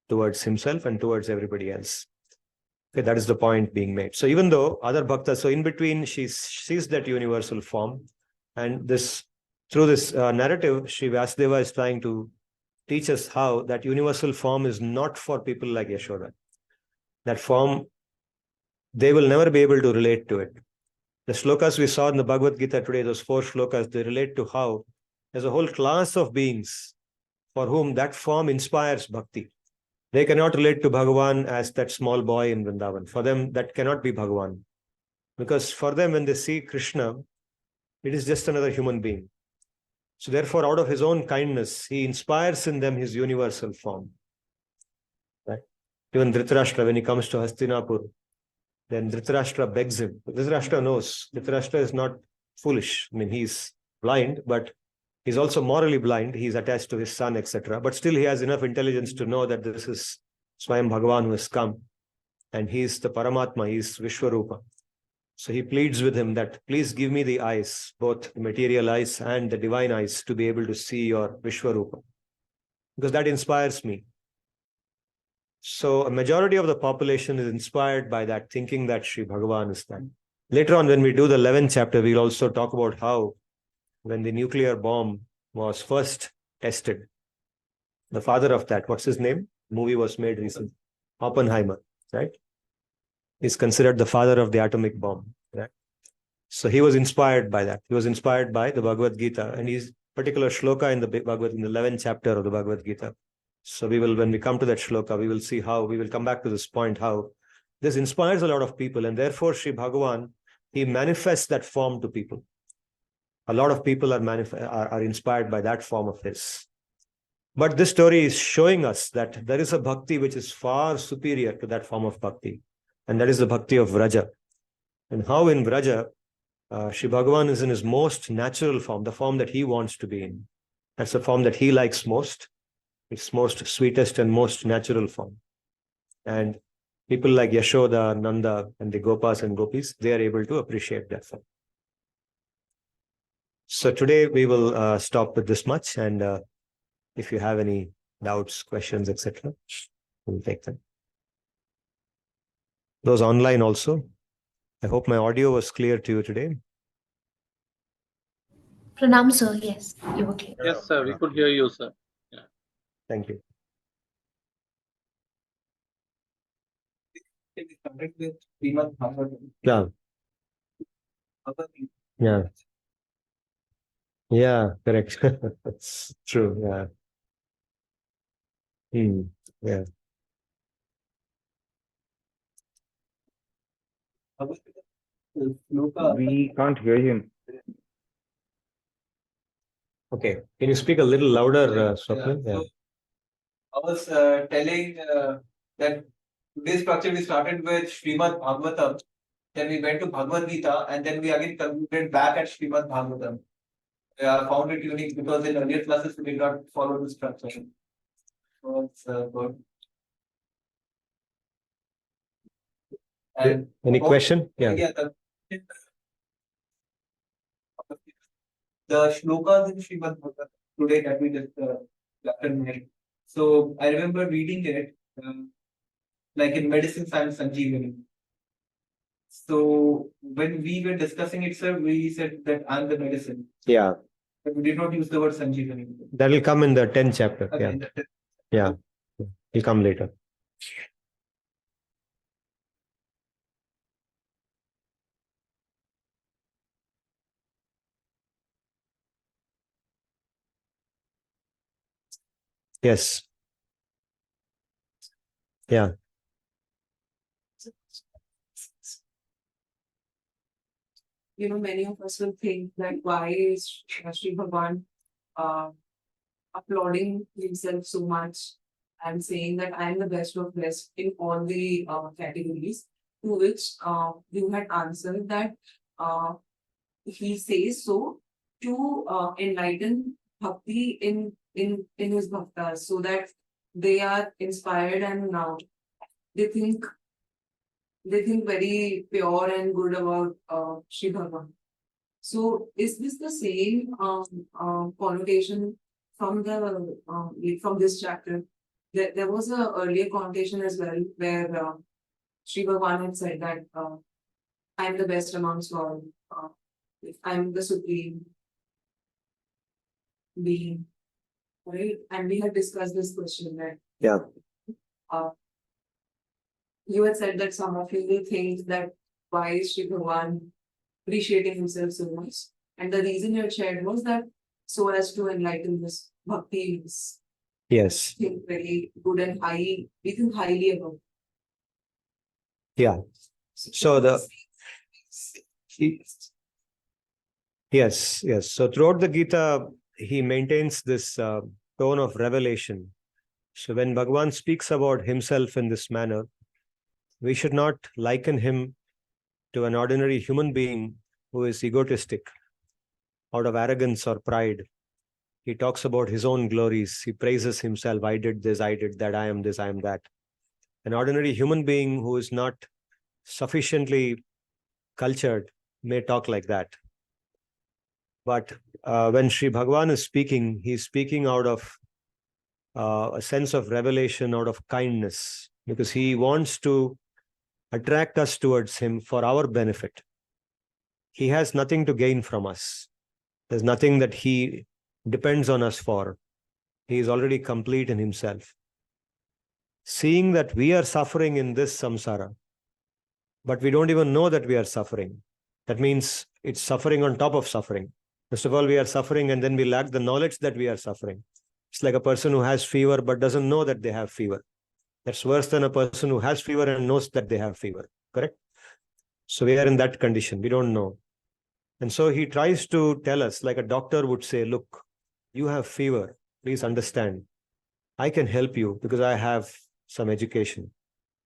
towards himself and towards everybody else. Okay, that is the point being made. So even though other bhaktas, so in between she sees that universal form, and this through this narrative, Sri Vyasadeva is trying to teach us how that universal form is not for people like Yashoda. That form, they will never be able to relate to it. The shlokas we saw in the Bhagavad-Gita today, those 4 shlokas, they relate to how there's a whole class of beings for whom that form inspires bhakti. They cannot relate to Bhagavan as that small boy in Vrindavan. For them, that cannot be Bhagavan. Because for them, when they see Krishna, it is just another human being. So therefore, out of his own kindness, he inspires in them his universal form. Right? Even Dhritarashtra, when he comes to Hastinapur, then Dhritarashtra begs him. Dhritarashtra knows. Dhritarashtra is not foolish. I mean, he's blind, but he's also morally blind. He's attached to his son, etc. But still he has enough intelligence to know that this is Swayam Bhagavan who has come. And he's the Paramatma, he's Vishwarupa. So he pleads with him that please give me the eyes, both the material eyes and the divine eyes, to be able to see your Vishwarupa. Because that inspires me. So a majority of the population is inspired by that, thinking that Sri Bhagavan is that. Later on, when we do the 11th chapter, we'll also talk about how when the nuclear bomb was first tested, the father of that, what's his name? Movie was made recently. Oppenheimer, right? He's considered the father of the atomic bomb, right? So he was inspired by that. He was inspired by the Bhagavad-Gita, and he's particular shloka in the Bhagavad, in the 11th chapter of the Bhagavad-Gita. So we will, when we come to that shloka, we will see how, we will come back to this point, how this inspires a lot of people, and therefore Sri Bhagavan, he manifests that form to people. A lot of people are inspired by that form of his. But this story is showing us that there is a bhakti which is far superior to that form of bhakti, and that is the bhakti of Vraja. And how in Vraja, Sri Bhagavan is in his most natural form, the form that he wants to be in. That's the form that he likes most. Its most sweetest and most natural form. And people like Yashoda, Nanda, and the gopas and gopis, they are able to appreciate that form. So today we will stop with this much, and if you have any doubts, questions, etc., we'll take them. Those online also. I hope my audio was clear to you today. Pranam, sir. Yes, you were clear. Yes, sir. We could hear you, sir. Yeah. Thank you. Yeah. Yeah. Yeah, correct. That's true. Yeah. Yeah. We can't hear him. Okay. Can you speak a little louder, Swapnil? Yeah. I was telling that today's structure we started with Srimad Bhagavatam, then we went to Bhagavad-Gita, and then we again concluded back at Srimad Bhagavatam. I found it unique because in earlier classes we did not follow this structure. So it's good. And Any question? Yeah. The shlokas in Srimad Bhagavatam today that we just learned. So I remember reading it like in medicine science Sanjeevani. So when we were discussing it, sir, we said that I'm the medicine. Yeah. But we did not use the word Sanjeevani. That will come in the 10th chapter. Okay, Yeah. Yeah. It'll come later. Yes. Yeah. Many of us will think that why is Sri Bhagavan applauding himself so much and saying that I am the best of best in all the categories, to which you had answered that he says so to enlighten bhakti in his bhaktas, so that they are inspired and now they think very pure and good about Sri Bhagavan. So is this the same connotation from the from this chapter? There was a earlier connotation as well where Sri Bhagavan had said that I am the best amongst all. I am the supreme being, right? And we had discussed this question that Yeah. You had said that some of you will think that why is Sri Bhagavan appreciating himself so much? And the reason you had shared was that so as to enlighten this bhakti is Yes. think very good and high, we think highly about. Yeah. So yes. So throughout the Gita, he maintains this tone of revelation. So when Bhagavan speaks about himself in this manner, we should not liken him to an ordinary human being who is egotistic out of arrogance or pride. He talks about his own glories. He praises himself. I did this, I did that, I am this, I am that. An ordinary human being who is not sufficiently cultured may talk like that. But when Sri Bhagavan is speaking, he's speaking out of a sense of revelation, out of kindness, because he wants to attract us towards him for our benefit. He has nothing to gain from us. There's nothing that he depends on us for. He is already complete in himself. Seeing that we are suffering in this samsara, but we don't even know that we are suffering. That means it's suffering on top of suffering. First of all, we are suffering and then we lack the knowledge that we are suffering. It's like a person who has fever but doesn't know that they have fever. That's worse than a person who has fever and knows that they have fever. Correct? So we are in that condition. We don't know. And so he tries to tell us, like a doctor would say, look, you have fever. Please understand. I can help you because I have some education.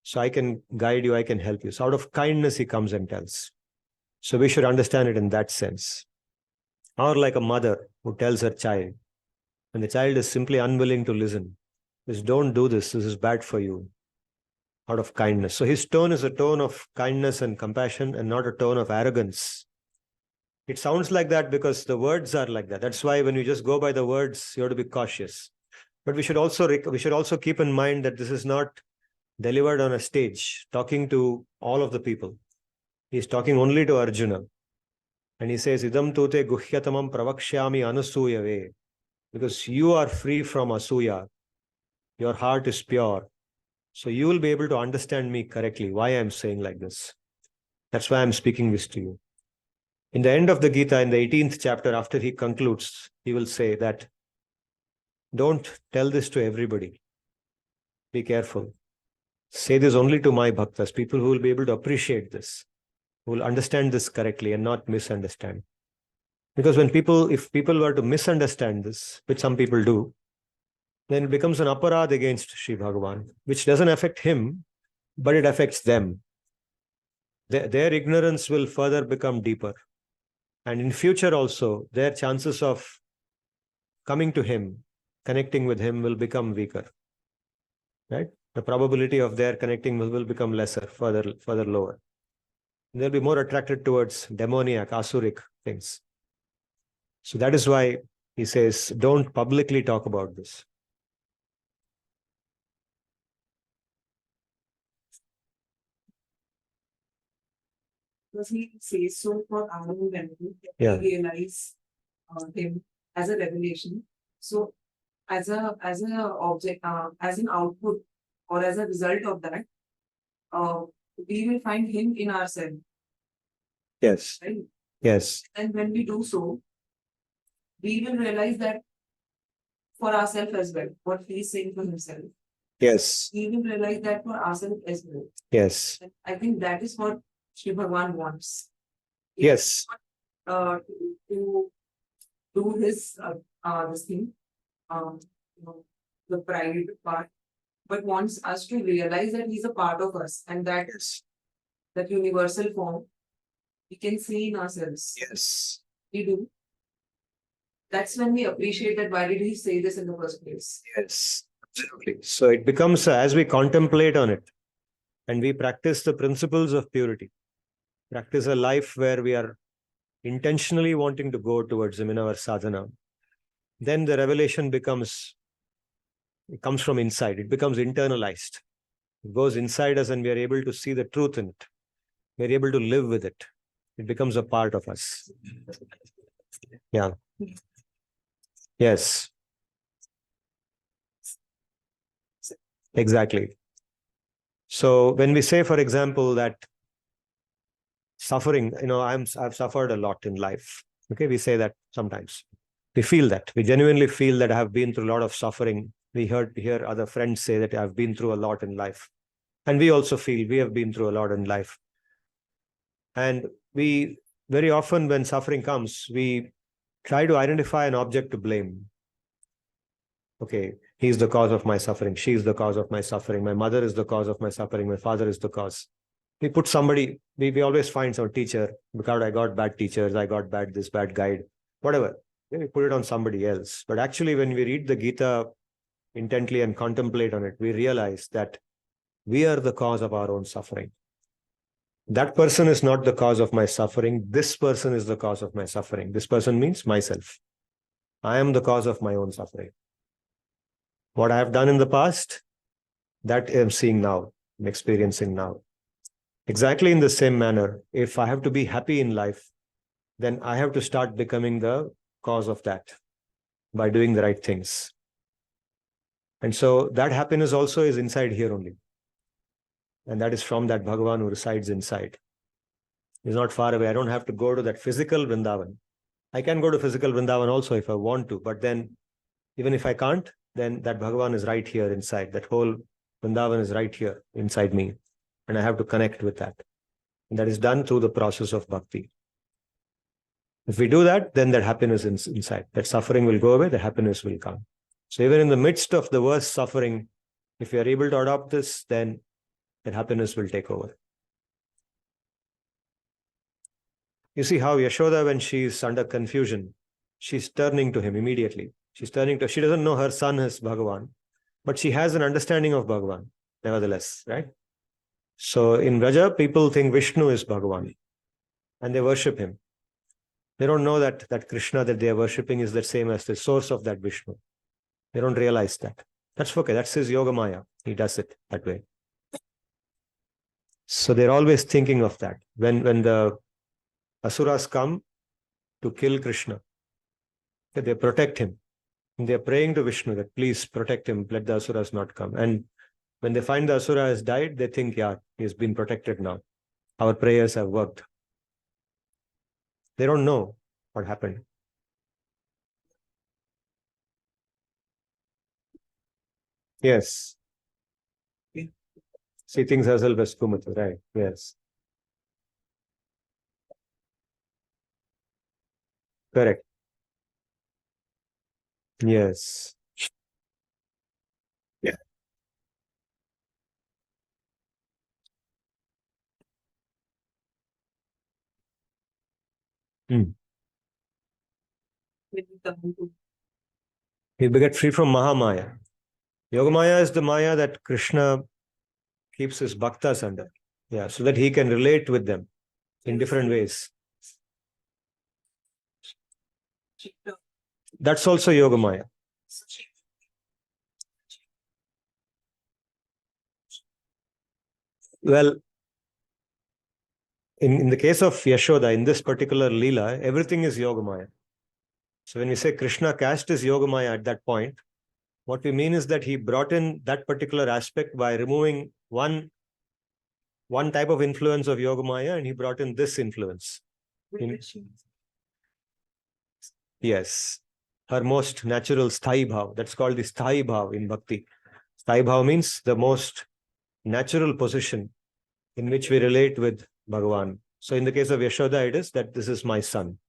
So I can guide you. I can help you. So out of kindness, he comes and tells. So we should understand it in that sense. Or like a mother who tells her child, and the child is simply unwilling to listen. Just don't do this. This is bad for you. Out of kindness. So his tone is a tone of kindness and compassion and not a tone of arrogance. It sounds like that because the words are like that. That's why when you just go by the words, you have to be cautious. But we should also keep in mind that this is not delivered on a stage, talking to all of the people. He's talking only to Arjuna. And he says, Idam tute guhyatamam pravakshyami anusuyave. Because you are free from asuya. Your heart is pure. So you will be able to understand me correctly, why I'm saying like this. That's why I'm speaking this to you. In the end of the Gita, in the 18th chapter, after he concludes, he will say that, don't tell this to everybody. Be careful. Say this only to my bhaktas, people who will be able to appreciate this, who will understand this correctly and not misunderstand. Because if people were to misunderstand this, which some people do, then it becomes an aparad against Sri Bhagavan, which doesn't affect him, but it affects them. Their ignorance will further become deeper. And in future also, their chances of coming to him, connecting with him will become weaker. Right? The probability of their connecting will become lesser, further lower. They'll be more attracted towards demoniac, asuric things. So that is why he says, don't publicly talk about this. Because he says so for our own benefit, that Yeah. we realize him as a revelation. So as a object, as an output or as a result of that, we will find him in ourselves, Yes. right? Yes. And when we do so, we will realize that for ourselves as well, what he is saying for himself, Yes. we will realize that for ourselves as well. Yes. And I think that is what Shri Bhagavan wants. Yes. To do his this thing, the pride part, but wants us to realize that he's a part of us, and that that universal form we can see in ourselves. Yes. We do. That's when we appreciate that why did he say this in the first place? Yes. Absolutely. So it becomes, as we contemplate on it and we practice the principles of purity, practice a life where we are intentionally wanting to go towards him in our sadhana, then the revelation it comes from inside. It becomes internalized. It goes inside us and we are able to see the truth in it. We are able to live with it. It becomes a part of us. Yeah. Yes. Exactly. So when we say, for example, that suffering, I've suffered a lot in life. Okay, we say that sometimes. We feel that. We genuinely feel that I have been through a lot of suffering. We hear other friends say that I've been through a lot in life. And we also feel we have been through a lot in life. And we very often, when suffering comes, we try to identify an object to blame. Okay, he's the cause of my suffering. She's the cause of my suffering. My mother is the cause of my suffering. My father is the cause. We put somebody, we always find some teacher, because I got bad teachers, I got bad guide, whatever. We put it on somebody else. But actually, when we read the Gita intently and contemplate on it, we realize that we are the cause of our own suffering. That person is not the cause of my suffering. This person is the cause of my suffering. This person means myself. I am the cause of my own suffering. What I have done in the past, that I am seeing now, I'm experiencing now. Exactly in the same manner, if I have to be happy in life, then I have to start becoming the cause of that by doing the right things. And so that happiness also is inside here only. And that is from that Bhagavan who resides inside. He's not far away. I don't have to go to that physical Vrindavan. I can go to physical Vrindavan also if I want to, but then even if I can't, then that Bhagavan is right here inside. That whole Vrindavan is right here inside me. And I have to connect with that. And that is done through the process of bhakti. If we do that, then that happiness is inside. That suffering will go away, the happiness will come. So even in the midst of the worst suffering, if we are able to adopt this, then that happiness will take over. You see how Yashoda, when she is under confusion, she's turning to him immediately. She doesn't know her son is Bhagavan, but she has an understanding of Bhagavan, nevertheless, right? So in Raja, people think Vishnu is Bhagavan and they worship him. They don't know that Krishna that they are worshipping is the same as the source of that Vishnu. They don't realize that. That's okay. That's his Yoga Maya. He does it that way. So they're always thinking of that. When the asuras come to kill Krishna, they protect him. And they're praying to Vishnu that please protect him, let the asuras not come. And when they find the asura has died, they think, yeah, he's been protected now. Our prayers have worked. They don't know what happened. Yes. She thinks herself as Kumatu, right? Yes. Correct. Yes. Yeah. Hmm. When we come to He will get free from Mahamaya. Yogamaya is the Maya that Krishna keeps his bhaktas under. Yeah, so that he can relate with them in different ways. Chitta, That's also Yogamaya. Well, in the case of Yashoda, in this particular Leela, everything is Yogamaya. So when we say Krishna cast his Yogamaya at that point, what we mean is that he brought in that particular aspect by removing one type of influence of Yogamaya, and he brought in this influence. Yes. Her most natural sthai bhav. That's called the sthai bhav in bhakti. Sthai bhav means the most natural position in which we relate with Bhagavan. So in the case of Yashoda, it is that this is my son.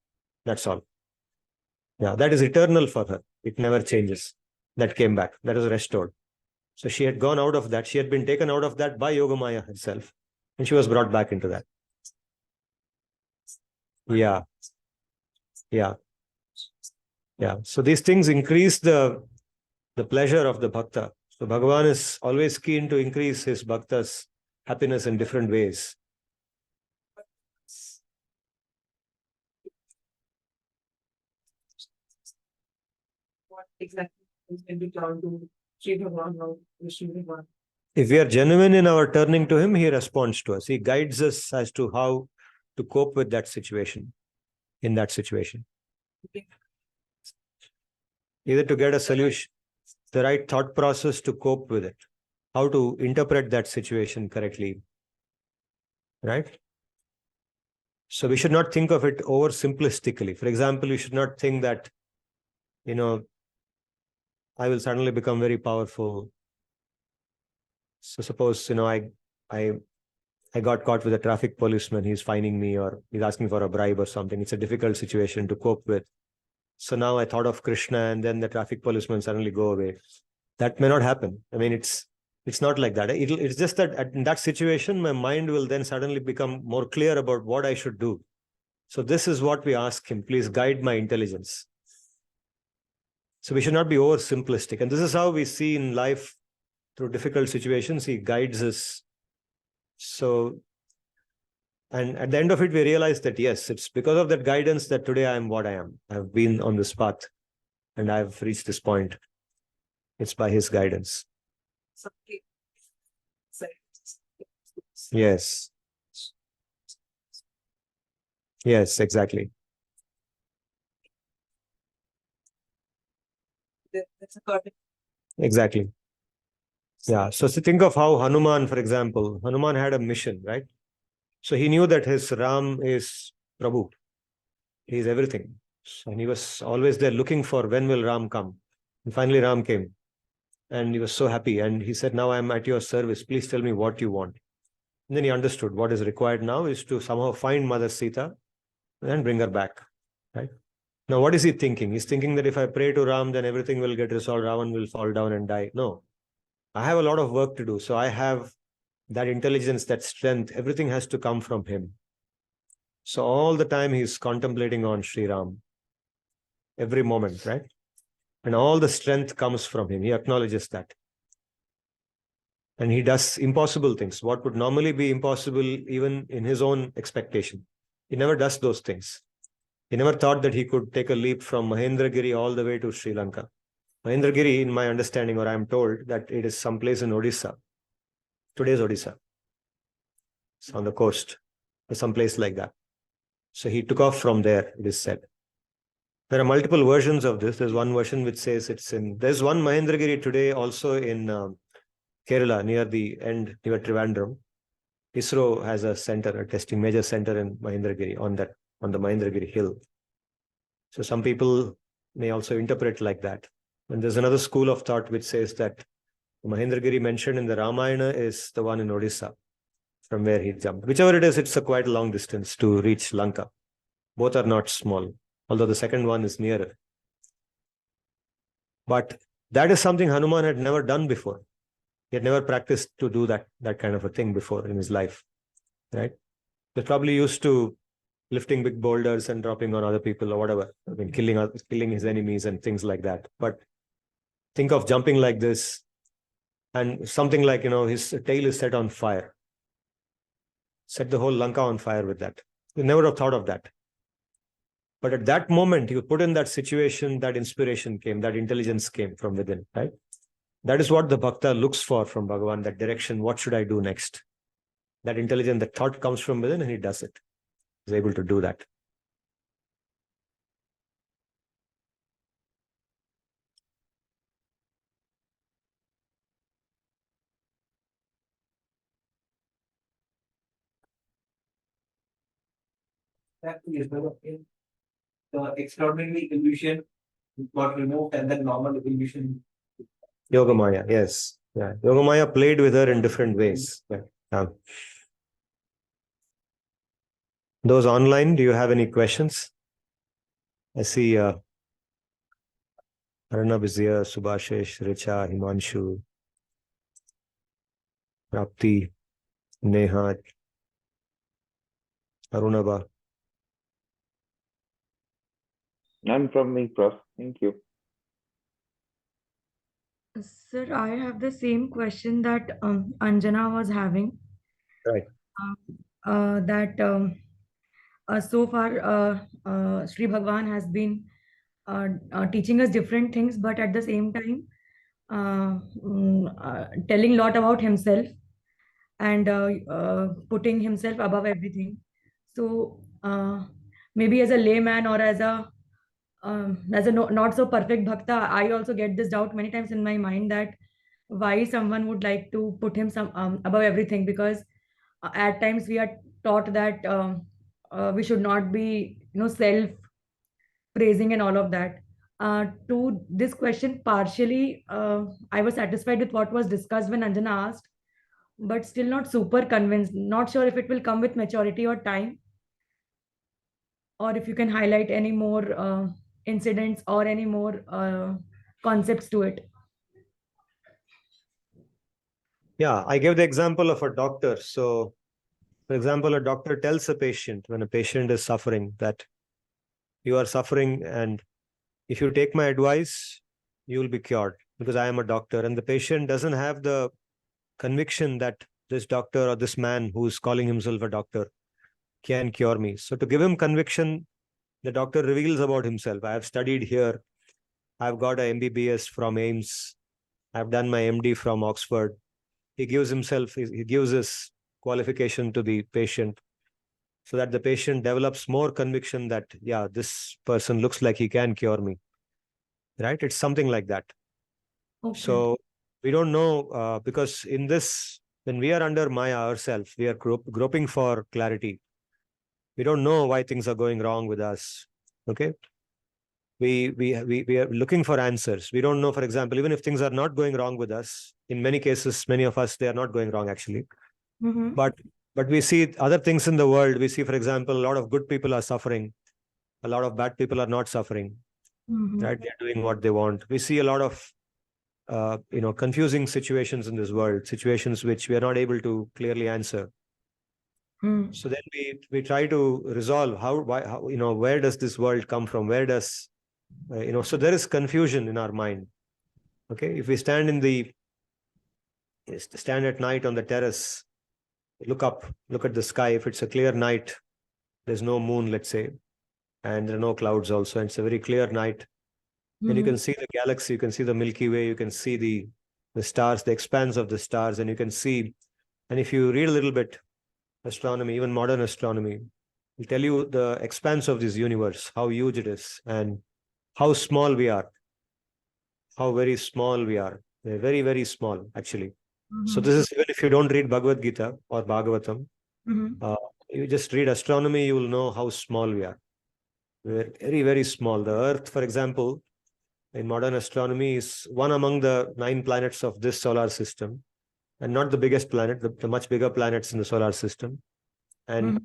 That's all. Yeah, that is eternal for her. It never changes. That came back. That is restored. So she had gone out of that. She had been taken out of that by Yogamaya herself. And she was brought back into that. Yeah. Yeah. Yeah. So these things increase the pleasure of the bhakta. So Bhagavan is always keen to increase his bhaktas' happiness in different ways. what exactly is when we turn to Sri Bhagavan or Vishnu Bhagavan? If we are genuine in our turning to him, he responds to us. He guides us as to how to cope with that situation, in that situation. Either to get a solution, the right thought process to cope with it, how to interpret that situation correctly, right? So we should not think of it oversimplistically. For example, we should not think that, I will suddenly become very powerful. So suppose, I got caught with a traffic policeman, he's fining me or he's asking for a bribe or something. It's a difficult situation to cope with. So now I thought of Krishna and then the traffic policeman suddenly go away. That may not happen. I mean, it's not like that. It's just that in that situation, my mind will then suddenly become more clear about what I should do. So this is what we ask him, please guide my intelligence. So we should not be oversimplistic. And this is how we see in life through difficult situations, he guides us. So, and at the end of it, we realize that, yes, it's because of that guidance that today I am what I am. I've been on this path and I've reached this point. It's by his guidance. Yes. Yes, exactly. That's a curtain. Exactly. Yeah. So think of how Hanuman, for example, Hanuman had a mission, right? So he knew that his Ram is Prabhu. He is everything. And he was always there looking for when will Ram come. And finally Ram came. And he was so happy. And he said, now I'm at your service. Please tell me what you want. And then he understood what is required now is to somehow find Mother Sita and bring her back. Right? Now, what is he thinking? He's thinking that if I pray to Ram, then everything will get resolved. Ravan will fall down and die. No. I have a lot of work to do. So I have that intelligence, that strength. Everything has to come from him. So all the time he's contemplating on Sri Ram. Every moment, right? And all the strength comes from him. He acknowledges that. And he does impossible things. What would normally be impossible even in his own expectation. He never does those things. He never thought that he could take a leap from Mahendragiri all the way to Sri Lanka. Mahendragiri, in my understanding, or I am told that it is someplace in Odisha. Today's Odisha. It's on the coast or someplace like that. So he took off from there, it is said. There are multiple versions of this. There's one version which says there's one Mahendragiri today also in Kerala, near the end, near Trivandrum. ISRO has a center, a testing major center in Mahendragiri on the Mahendragiri hill. So some people may also interpret like that. And there's another school of thought which says that Mahendragiri mentioned in the Ramayana is the one in Odisha, from where he jumped. Whichever it is, it's a quite long distance to reach Lanka. Both are not small, although the second one is nearer. But that is something Hanuman had never done before. He had never practiced to do that kind of a thing before in his life, right? They're probably used to lifting big boulders and dropping on other people or whatever. I mean, killing his enemies and things like that. But think of jumping like this and something like, his tail is set on fire. Set the whole Lanka on fire with that. You never have thought of that. But at that moment, you put in that situation, that inspiration came, that intelligence came from within, right? That is what the bhakta looks for from Bhagavan, that direction. What should I do next? That intelligence, that thought comes from within and he does it. He's able to do that. That is the extraordinary illusion got removed and then normal illusion. Yogamaya, yes. Yeah. Yogamaya played with her in different ways. Yeah. Those online, do you have any questions? I see Arnab is here, Subhashish, Richa, Himanshu, Rapti, Neha, Arunaba. None from me, Prof. Thank you. Sir, I have the same question that Anjana was having. Right. So far, Sri Bhagwan has been teaching us different things, but at the same time, telling a lot about himself and putting himself above everything. So maybe as a layman or as a not so perfect bhakta, I also get this doubt many times in my mind that why someone would like to put him above everything, because at times we are taught that we should not be self praising and all of that. To this question, partially I was satisfied with what was discussed when Anjana asked, but still not super convinced. Not sure if it will come with maturity or time, or if you can highlight any more incidents or any more concepts to it. Yeah, I gave the example of a doctor. So, for example, a doctor tells a patient, when a patient is suffering, that you are suffering and if you take my advice, you will be cured because I am a doctor. And the patient doesn't have the conviction that this doctor or this man who is calling himself a doctor can cure me. So to give him conviction, the doctor reveals about himself. I have studied here. I've got a MBBS from AIMS. I've done my MD from Oxford. He gives his qualification to the patient so that the patient develops more conviction that, yeah, this person looks like he can cure me. Right? It's something like that. Okay. So we don't know because in this, when we are under Maya ourselves, we are groping for clarity. We don't know why things are going wrong with us. Okay. We are looking for answers. We don't know, for example, even if things are not going wrong with us, in many cases, many of us, they are not going wrong actually. Mm-hmm. But we see other things in the world. We see, for example, a lot of good people are suffering. A lot of bad people are not suffering. Mm-hmm. Right? They're doing what they want. We see a lot of confusing situations in this world, situations which we are not able to clearly answer. Mm. So then we try to resolve how, where does this world come from? Where does, so there is confusion in our mind. Okay. If we stand at night on the terrace, look up, look at the sky. If it's a clear night, there's no moon, let's say, and there are no clouds also, and it's a very clear night. And you can see the galaxy, you can see the Milky Way, you can see the stars, the expanse of the stars, and you can see, and if you read a little bit, astronomy, even modern astronomy, will tell you the expanse of this universe, how huge it is, and how small we are, how very small we are. We're very, very small, actually. So this is even if you don't read Bhagavad-gita or Bhagavatam, you just read astronomy, you will know how small we are. We're very, very small. The Earth, for example, in modern astronomy is one among the 9 planets of this solar system, and not the biggest planet, the much bigger planets in the solar system. And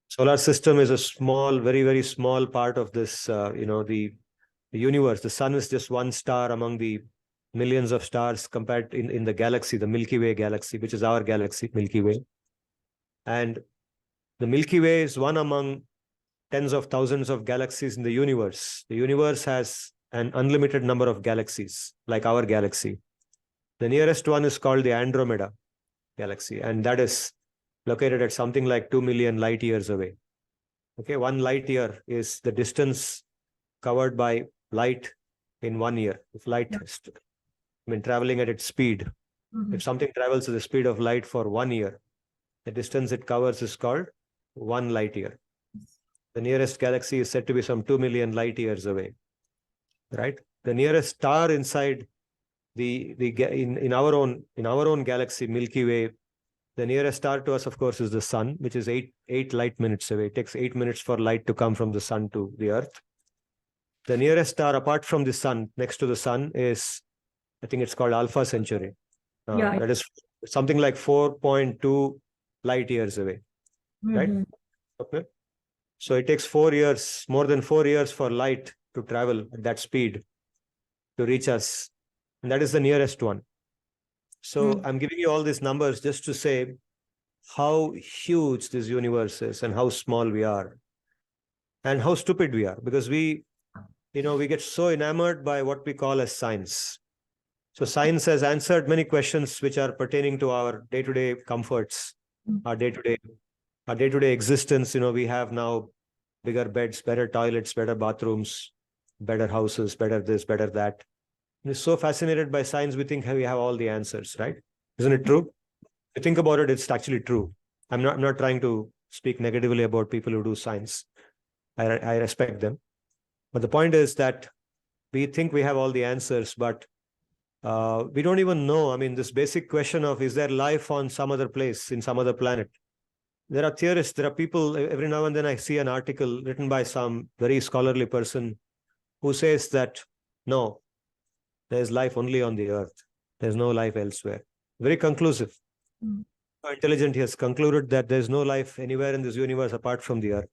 solar system is a small, very, very small part of this, the universe. The sun is just one star among the millions of stars compared in the galaxy, the Milky Way galaxy, which is our galaxy, Milky Way. And the Milky Way is one among tens of thousands of galaxies in the universe. The universe has an unlimited number of galaxies, like our galaxy. The nearest one is called the Andromeda galaxy, and that is located at something like 2 million light years away. Okay, 1 light year is the distance covered by light in 1 year. If light, traveling at its speed, if something travels at the speed of light for 1 year, the distance it covers is called 1 light year. The nearest galaxy is said to be some 2 million light years away, right? The nearest star inside in our own galaxy, Milky Way, the nearest star to us, of course, is the sun, which is 8 light minutes away. It takes 8 minutes for light to come from the sun to the Earth. The nearest star apart from the sun, next to the sun, is, I think it's called Alpha Centauri. That is something like 4.2 light years away, right? Okay. So it takes 4 years, more than 4 years for light to travel at that speed to reach us. And that is the nearest one. So I'm giving you all these numbers just to say how huge this universe is and how small we are and how stupid we are, because we get so enamored by what we call as science. So science has answered many questions which are pertaining to our day-to-day comforts, our day-to-day existence. We have now bigger beds, better toilets, better bathrooms, better houses, better this, better that. We're so fascinated by science, we think we have all the answers, right? Isn't it true? If you think about it, it's actually true. I'm not trying to speak negatively about people who do science. I respect them. But the point is that we think we have all the answers, but we don't even know. I mean, this basic question of, is there life on some other place, in some other planet? There are theorists, there are people, every now and then I see an article written by some very scholarly person who says that, no, there's life only on the Earth. There's no life elsewhere. Very conclusive. Intelligent, he has concluded that there's no life anywhere in this universe apart from the Earth.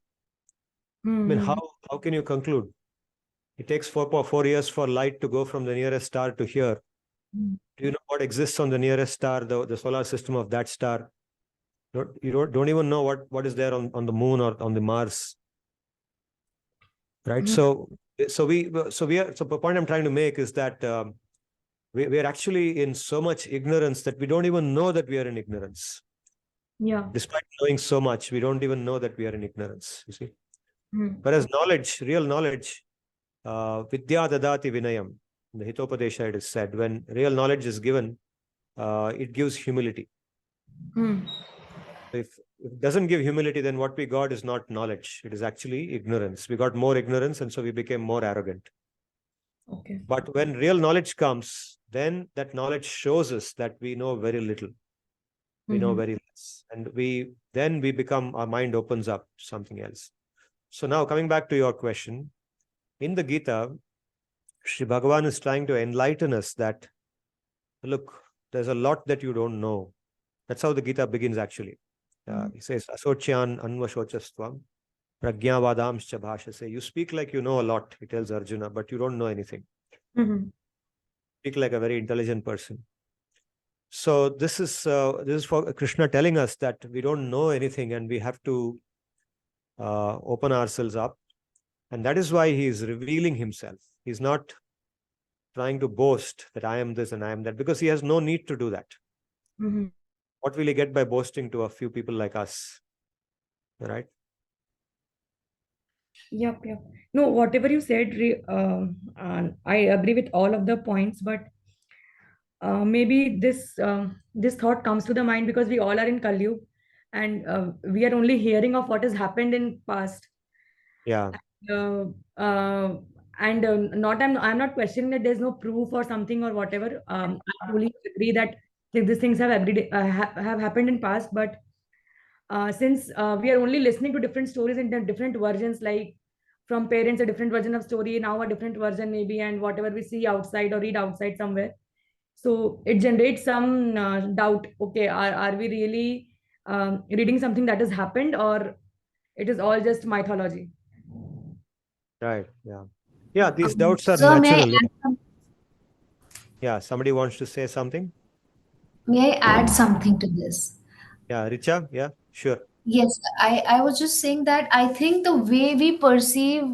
I mean, how can you conclude? It takes 4 years for light to go from the nearest star to here. Do you know what exists on the nearest star, the solar system of that star? You don't even know what is there on the moon or on the Mars, right? So the point I'm trying to make is that we are actually in so much ignorance that we don't even know that we are in ignorance. Yeah. Despite knowing so much, we don't even know that we are in ignorance, you see. Whereas knowledge, real knowledge, vidya dadati vinayam, in the Hitopadesha it is said, when real knowledge is given, it gives humility. If it doesn't give humility, then what we got is not knowledge. It is actually ignorance. We got more ignorance, and so we became more arrogant. Okay. But when real knowledge comes, then that knowledge shows us that we know very little. We know very less. And then we become, our mind opens up to something else. So now coming back to your question, in the Gita, Sri Bhagavan is trying to enlighten us that, look, there's a lot that you don't know. That's how the Gita begins actually. He says, Asocyan anvashochastvam pragyavadamscha bhashase. You speak like you know a lot, he tells Arjuna, but you don't know anything. Speak like a very intelligent person. So this is for Krishna telling us that we don't know anything and we have to open ourselves up. And that is why he is revealing himself. He's not trying to boast that I am this and I am that, because he has no need to do that. What will he get by boasting to a few people like us? Right? Yep. No, whatever you said, I agree with all of the points, but maybe this thought comes to the mind because we all are in Kali Yuga, and we are only hearing of what has happened in past. Yeah. uh, uh, and not I'm not questioning that there's no proof or something or whatever. I fully agree that these things have have happened in past, but since we are only listening to different stories in the different versions, like from parents a different version of story, now a different version maybe, and whatever we see outside or read outside somewhere, so it generates some doubt. Okay, are we really reading something that has happened, or it is all just mythology? Right. Yeah. Yeah. These doubts are Sir, may I natural. Yeah. add Yeah. Somebody wants to say something. may I add something to this? Yeah. Richa. Yeah. Sure. Yes, I was just saying that I think the way we perceive,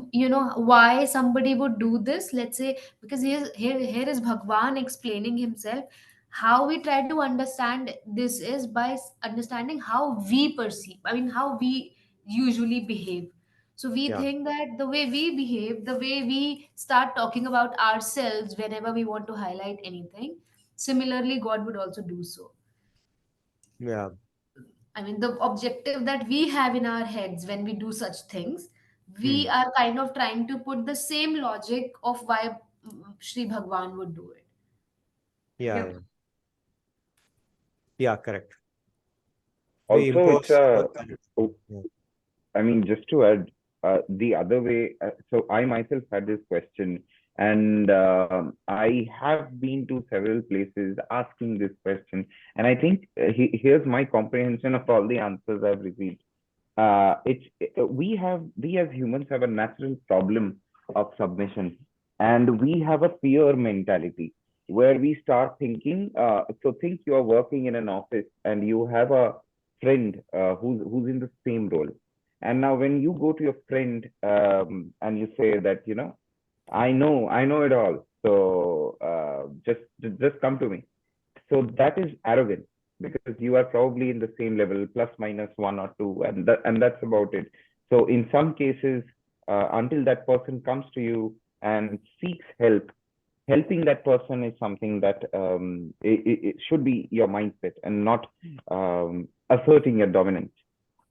why somebody would do this, let's say, because here is Bhagwan explaining himself. How we try to understand this is by understanding how we perceive, I mean, how we usually behave. So we Yeah. think that the way we behave, the way we start talking about ourselves whenever we want to highlight anything, similarly, God would also do so. Yeah. I mean, the objective that we have in our heads when we do such things, we Hmm. are kind of trying to put the same logic of why Sri Bhagwan would do it. Yeah. Yep. Yeah. Yeah. Correct. We Also, it's impose. a, Yeah. I mean, just to add, the other way, so I myself had this question, and I have been to several places asking this question, and I think here's my comprehension of all the answers I've received. We as humans have a natural problem of submission, and we have a fear mentality where we start thinking. So think you are working in an office and you have a friend who's in the same role, and now when you go to your friend and you say that, I know it all, so just come to me. So that is arrogance, because you are probably in the same level, plus minus one or two, and that's about it. So in some cases, until that person comes to you and seeks help, helping that person is something that it should be your mindset, and not asserting your dominance.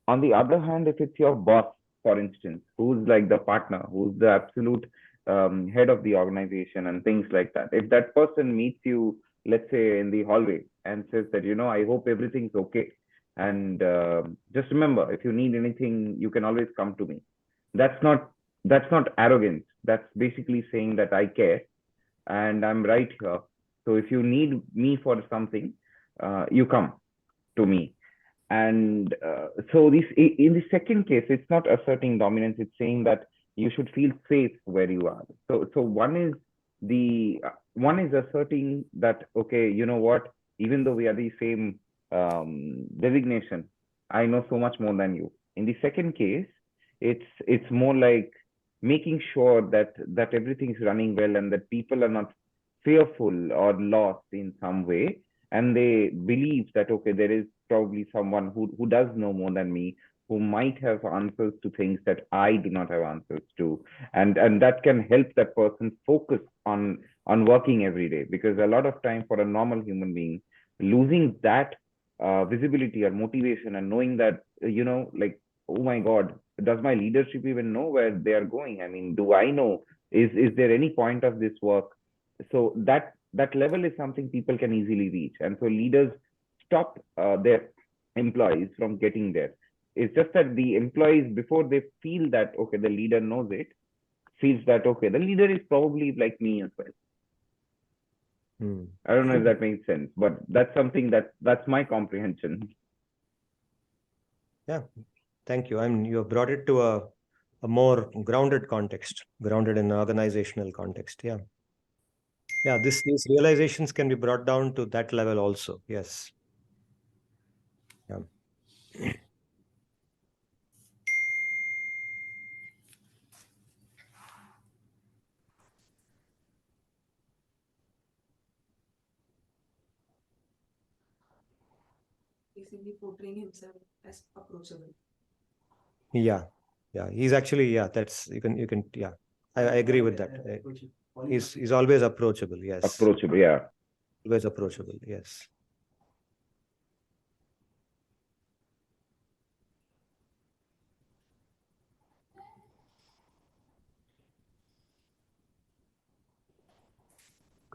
On the other hand, if it's your boss, for instance, who's like the partner, who's the absolute head of the organization and things like that, if that person meets you, let's say in the hallway, and says that, I hope everything's okay, and just remember, if you need anything, you can always come to me. That's not that's not arrogance. That's basically saying that I care and I'm right here. So if you need me for something, you come to me. And so this, in the second case, it's not asserting dominance. It's saying that you should feel safe where you are. So one is asserting that, okay, you know what? Even though we are the same designation, I know so much more than you. In the second case, it's more like making sure that everything is running well and that people are not fearful or lost in some way, and they believe that, okay, there is probably someone who does know more than me, who might have answers to things that I do not have answers to, and that can help that person focus on working every day. Because a lot of time, for a normal human being, losing that visibility or motivation, and knowing that, like, oh my god, does my leadership even know where they are going? I mean, do I know, is there any point of this work? So that level is something people can easily reach, and so leaders stop their employees from getting there. It's just that the employees, before they feel that, okay, the leader knows it, feels that, okay, the leader is probably like me as well. Hmm. I don't know if that makes sense, but that's something that's my comprehension. Yeah. Thank you. I mean, you have brought it to a more grounded context, grounded in an organizational context. Yeah. Yeah. These realizations can be brought down to that level also. Yes. Yeah. Basically portraying himself as approachable. Yeah. Yeah. He's actually, yeah, that's, you can, yeah. I agree with that. He's always approachable. Yes. Approachable, yeah. Always approachable. Yes.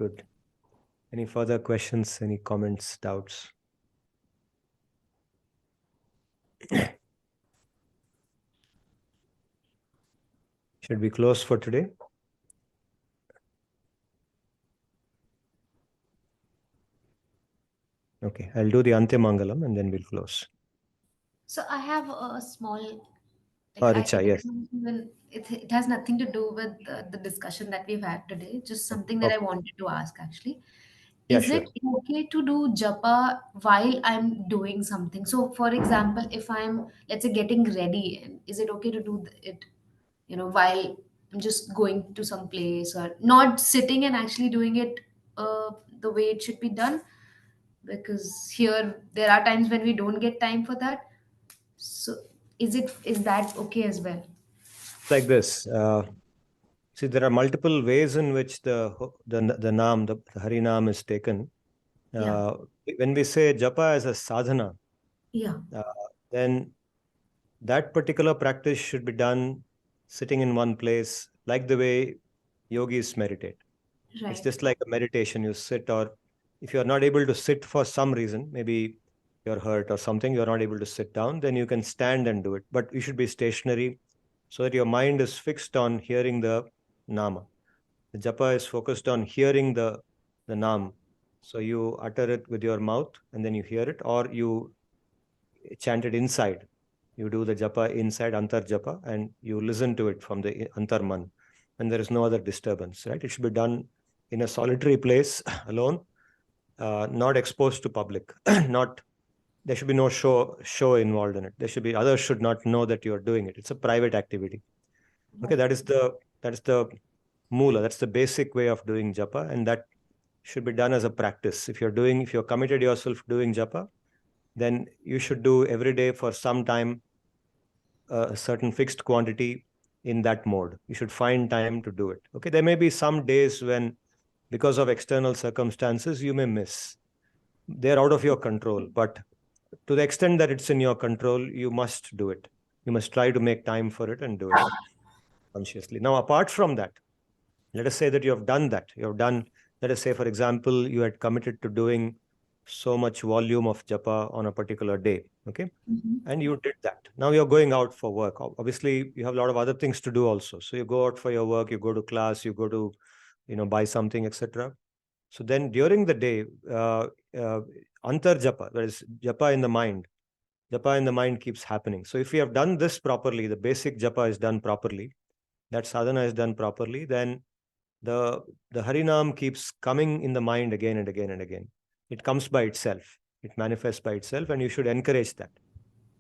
Good. Any further questions, any comments, doubts? Should we close for today? Okay, I'll do the Antyamangalam and then we'll close. So I have a small, Oh, I, Richa, it, yes. doesn't even, it has nothing to do with the discussion that we've had today. Just something that I Okay. wanted to ask actually. Yeah, Is sure. it okay to do japa while I'm doing something? So, for example, if I'm, let's say, getting ready, and is it okay to do it, while I'm just going to some place or not sitting and actually doing it the way it should be done? Because here there are times when we don't get time for that. So, is that okay as well? Like this. See, there are multiple ways in which the Naam, the Hari Naam is taken. Yeah, When we say japa as a sadhana, yeah, uh, then that particular practice should be done sitting in one place, like the way yogis meditate. It's right. just like a meditation. You sit, or if you're not able to sit for some reason, maybe you're hurt or something, you're not able to sit down, then you can stand and do it. But you should be stationary so that your mind is fixed on hearing the nama. The japa is focused on hearing the naam. So you utter it with your mouth and then you hear it, or you chant it inside. You do the japa inside, antar japa, and you listen to it from the antar man. And there is no other disturbance, right? It should be done in a solitary place alone, not exposed to public. Not There should be no show involved in it. There should be Others should not know that you are doing it. It's a private activity. Okay, that is the mula. That's the basic way of doing japa, and that should be done as a practice. If you're committed yourself doing japa, then you should do every day for some time a certain fixed quantity in that mode. You should find time to do it. Okay, there may be some days when, because of external circumstances, you may miss. They're out of your control, but to the extent that it's in your control, you must do it. You must try to make time for it and do it consciously. Now, apart from that, let us say that you have done that. Let us say, for example, you had committed to doing so much volume of japa on a particular day. Okay. And you did that. Now you're going out for work. Obviously, you have a lot of other things to do also. So you go out for your work, you go to class, you go to, buy something, etc. So then during the day, antar japa, that is japa in the mind keeps happening. So if we have done this properly, the basic japa is done properly, that sadhana is done properly, then the Harinam keeps coming in the mind again and again and again. It comes by itself. It manifests by itself, and you should encourage that.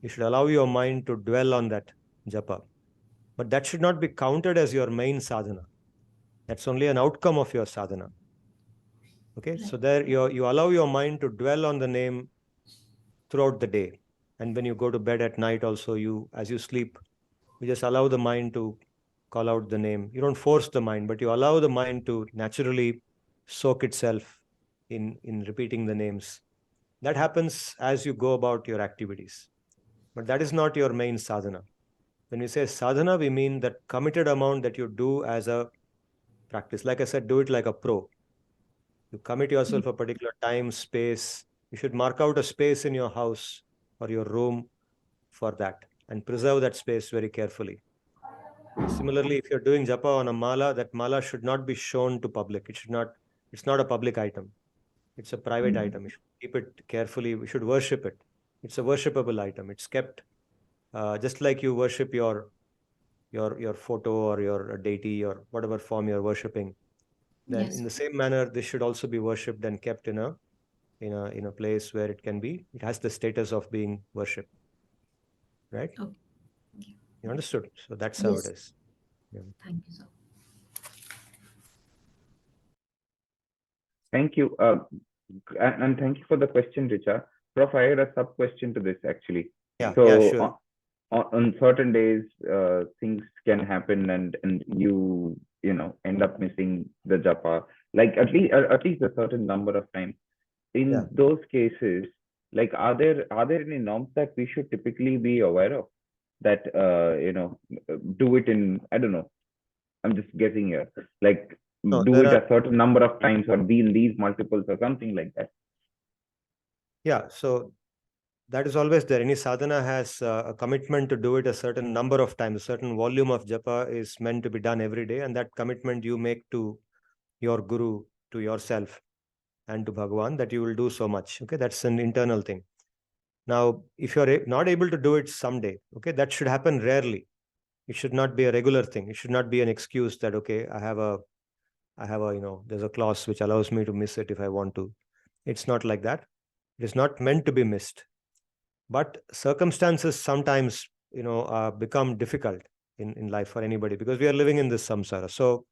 You should allow your mind to dwell on that japa. But that should not be counted as your main sadhana. That's only an outcome of your sadhana. Okay, so there you allow your mind to dwell on the name throughout the day. And when you go to bed at night also, as you sleep, you just allow the mind to call out the name. You don't force the mind, but you allow the mind to naturally soak itself in repeating the names. That happens as you go about your activities. But that is not your main sadhana. When we say sadhana, we mean that committed amount that you do as a practice. Like I said, do it like a pro. You commit yourself a particular time, space. You should mark out a space in your house or your room for that and preserve that space very carefully. Similarly, if you're doing japa on a mala, that mala should not be shown to public. It's not a public item. It's a private item. You should keep it carefully. We should worship it. It's a worshipable item. It's kept just like you worship your photo or your deity or whatever form you're worshipping. Then Yes. in the same manner, this should also be worshipped and kept in a place where it has the status of being worshipped. Right? Okay. You understood? So that's how it Yes. is. Yeah. Thank you, sir. Thank you. And thank you for the question, Richa. Prof, I had a sub question to this actually. Yeah, So sure. on certain days, things can happen and you end up missing the japa, like at least a certain number of times. In those cases, like are there any norms that we should typically be aware of that do it in, I don't know, I'm just guessing here, like No, do there it are, a certain number of times or be in these multiples or something like that? yeah, so that is always there. Any sadhana has a commitment to do it a certain number of times. A certain volume of japa is meant to be done every day, and that commitment you make to your guru, to yourself, and to Bhagavan, that you will do so much. Okay, that's an internal thing. Now, if you're not able to do it someday, okay, that should happen rarely. It should not be a regular thing. It should not be an excuse that, okay, I have a, there's a clause which allows me to miss it if I want to. It's not like that. It is not meant to be missed. But circumstances sometimes, become difficult in life for anybody, because we are living in this samsara. So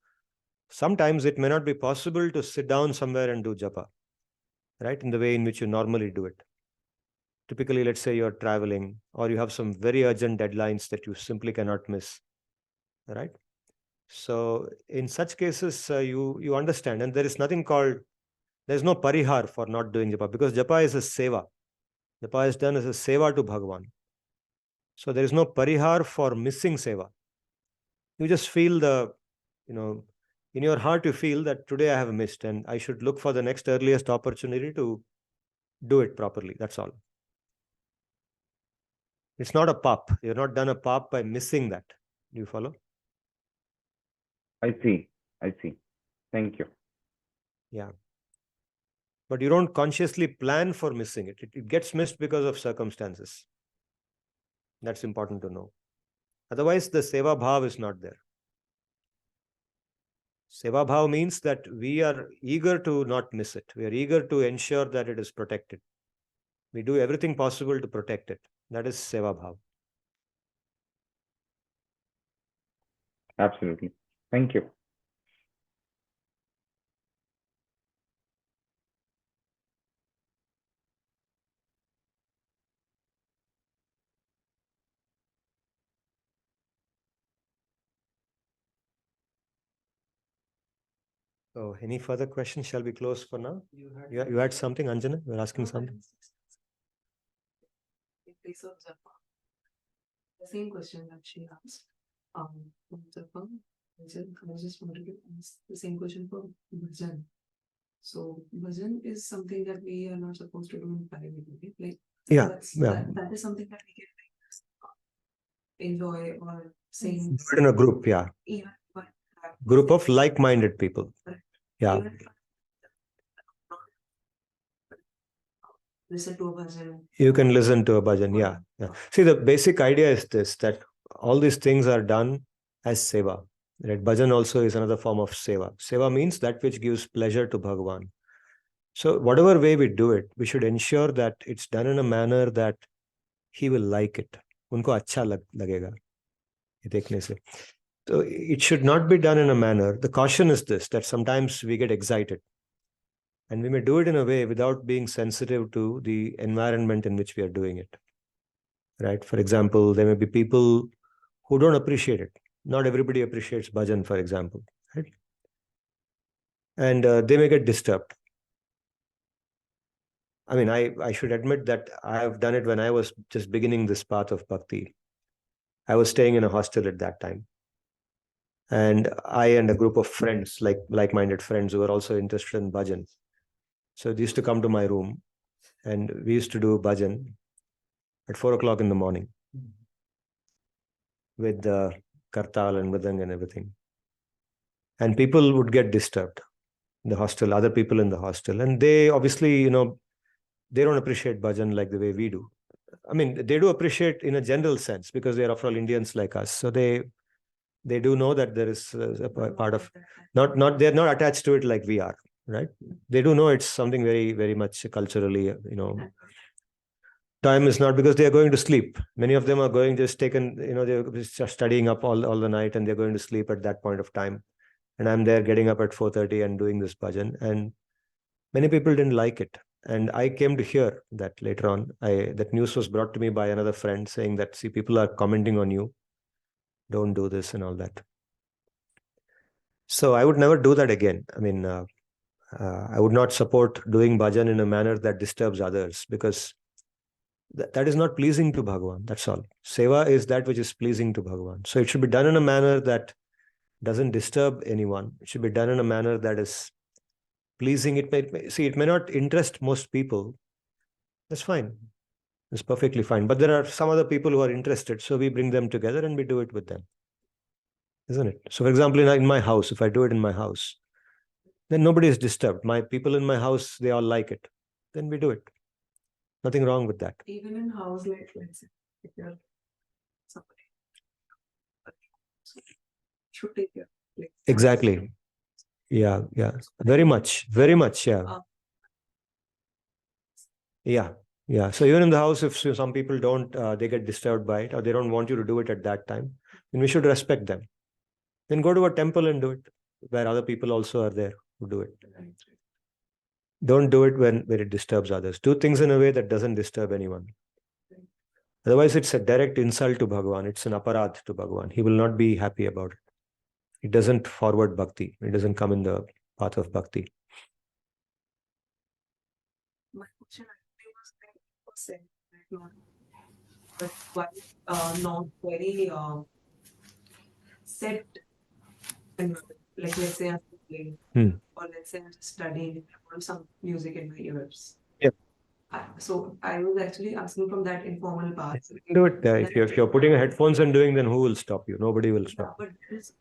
sometimes it may not be possible to sit down somewhere and do japa, right, in the way in which you normally do it. Typically, let's say you're traveling or you have some very urgent deadlines that you simply cannot miss, right? So in such cases, you understand, and there is nothing called, there's no parihar for not doing japa, because japa is a seva. Japa is done as a seva to Bhagavan. So there is no parihar for missing seva. You just feel in your heart you feel that today I have missed and I should look for the next earliest opportunity to do it properly. That's all. It's not a pap. You're not done a pap by missing that. Do you follow? I see. Thank you. Yeah. But you don't consciously plan for missing it. It gets missed because of circumstances. That's important to know. Otherwise, the seva bhav is not there. Seva bhav means that we are eager to not miss it. We are eager to ensure that it is protected. We do everything possible to protect it. That is seva bhav. Absolutely. Thank you. So any further questions? Shall we close for now? You had something, Anjana? You were asking something? In place of japa, the same question that she asked. Japa, I just wanted to ask the same question for bhajan. So bhajan is something that we are not supposed to do in private, right? Like that is something that we can enjoy or sing. Do it in a group, yeah. Even but Group of like-minded people. Yeah. Listen to a bhajan. You can listen to a bhajan, yeah. See, the basic idea is this, that all these things are done as seva. Right? Bhajan also is another form of seva. Seva means that which gives pleasure to Bhagavan. So whatever way we do it, we should ensure that it's done in a manner that he will like it. Unko acha lagega. ये देखने से. So it should not be done in a manner. The caution is this, that sometimes we get excited. And we may do it in a way without being sensitive to the environment in which we are doing it. Right? For example, there may be people who don't appreciate it. Not everybody appreciates bhajan, for example. Right? And they may get disturbed. I mean, I should admit that I have done it when I was just beginning this path of bhakti. I was staying in a hostel at that time. And I and a group of friends, like-minded friends who were also interested in bhajan. So they used to come to my room and we used to do bhajan at 4 o'clock in the morning with the kartal and mridang and everything. And people would get disturbed, the hostel, other people in the hostel. And they obviously, they don't appreciate bhajan like the way we do. I mean, they do appreciate in a general sense because they are after all Indians like us. So they do know that there is a part of, they're not attached to it like we are, right? They do know it's something very, very much culturally, Time is not, because they are going to sleep. Many of them are going just taken, they're just studying up all the night and they're going to sleep at that point of time. And I'm there getting up at 4:30 and doing this bhajan. And many people didn't like it. And I came to hear that later on. That news was brought to me by another friend saying that, see, people are commenting on you. Don't do this and all that. So I would never do that again. I mean, I would not support doing bhajan in a manner that disturbs others, because that is not pleasing to Bhagavan. That's all. Seva is that which is pleasing to Bhagavan. So it should be done in a manner that doesn't disturb anyone. It should be done in a manner that is pleasing. It may not interest most people. That's fine. It's perfectly fine. But there are some other people who are interested, so we bring them together and we do it with them. Isn't it? So, for example, in my house, if I do it in my house, then nobody is disturbed. My people in my house, they all like it. Then we do it. Nothing wrong with that. Even in house, like, let's say, if you're somebody, should take care. Like, Exactly. Yeah. Very much. Yeah. Yeah. So even in the house, if some people don't, they get disturbed by it, or they don't want you to do it at that time, then we should respect them. Then go to a temple and do it, where other people also are there who do it. Don't do it when it disturbs others. Do things in a way that doesn't disturb anyone. Otherwise, it's a direct insult to Bhagavan. It's an aparadh to Bhagavan. He will not be happy about it. It doesn't forward bhakti. It doesn't come in the path of bhakti. my question actually was like, but why not very set environment? Like, let's say I'm playing, or let's say I'm just studying, I want some music in my ears. Yeah. So I was actually asking from that informal path. Do it. If you're putting headphones and doing, then who will stop you? Nobody will stop. But there is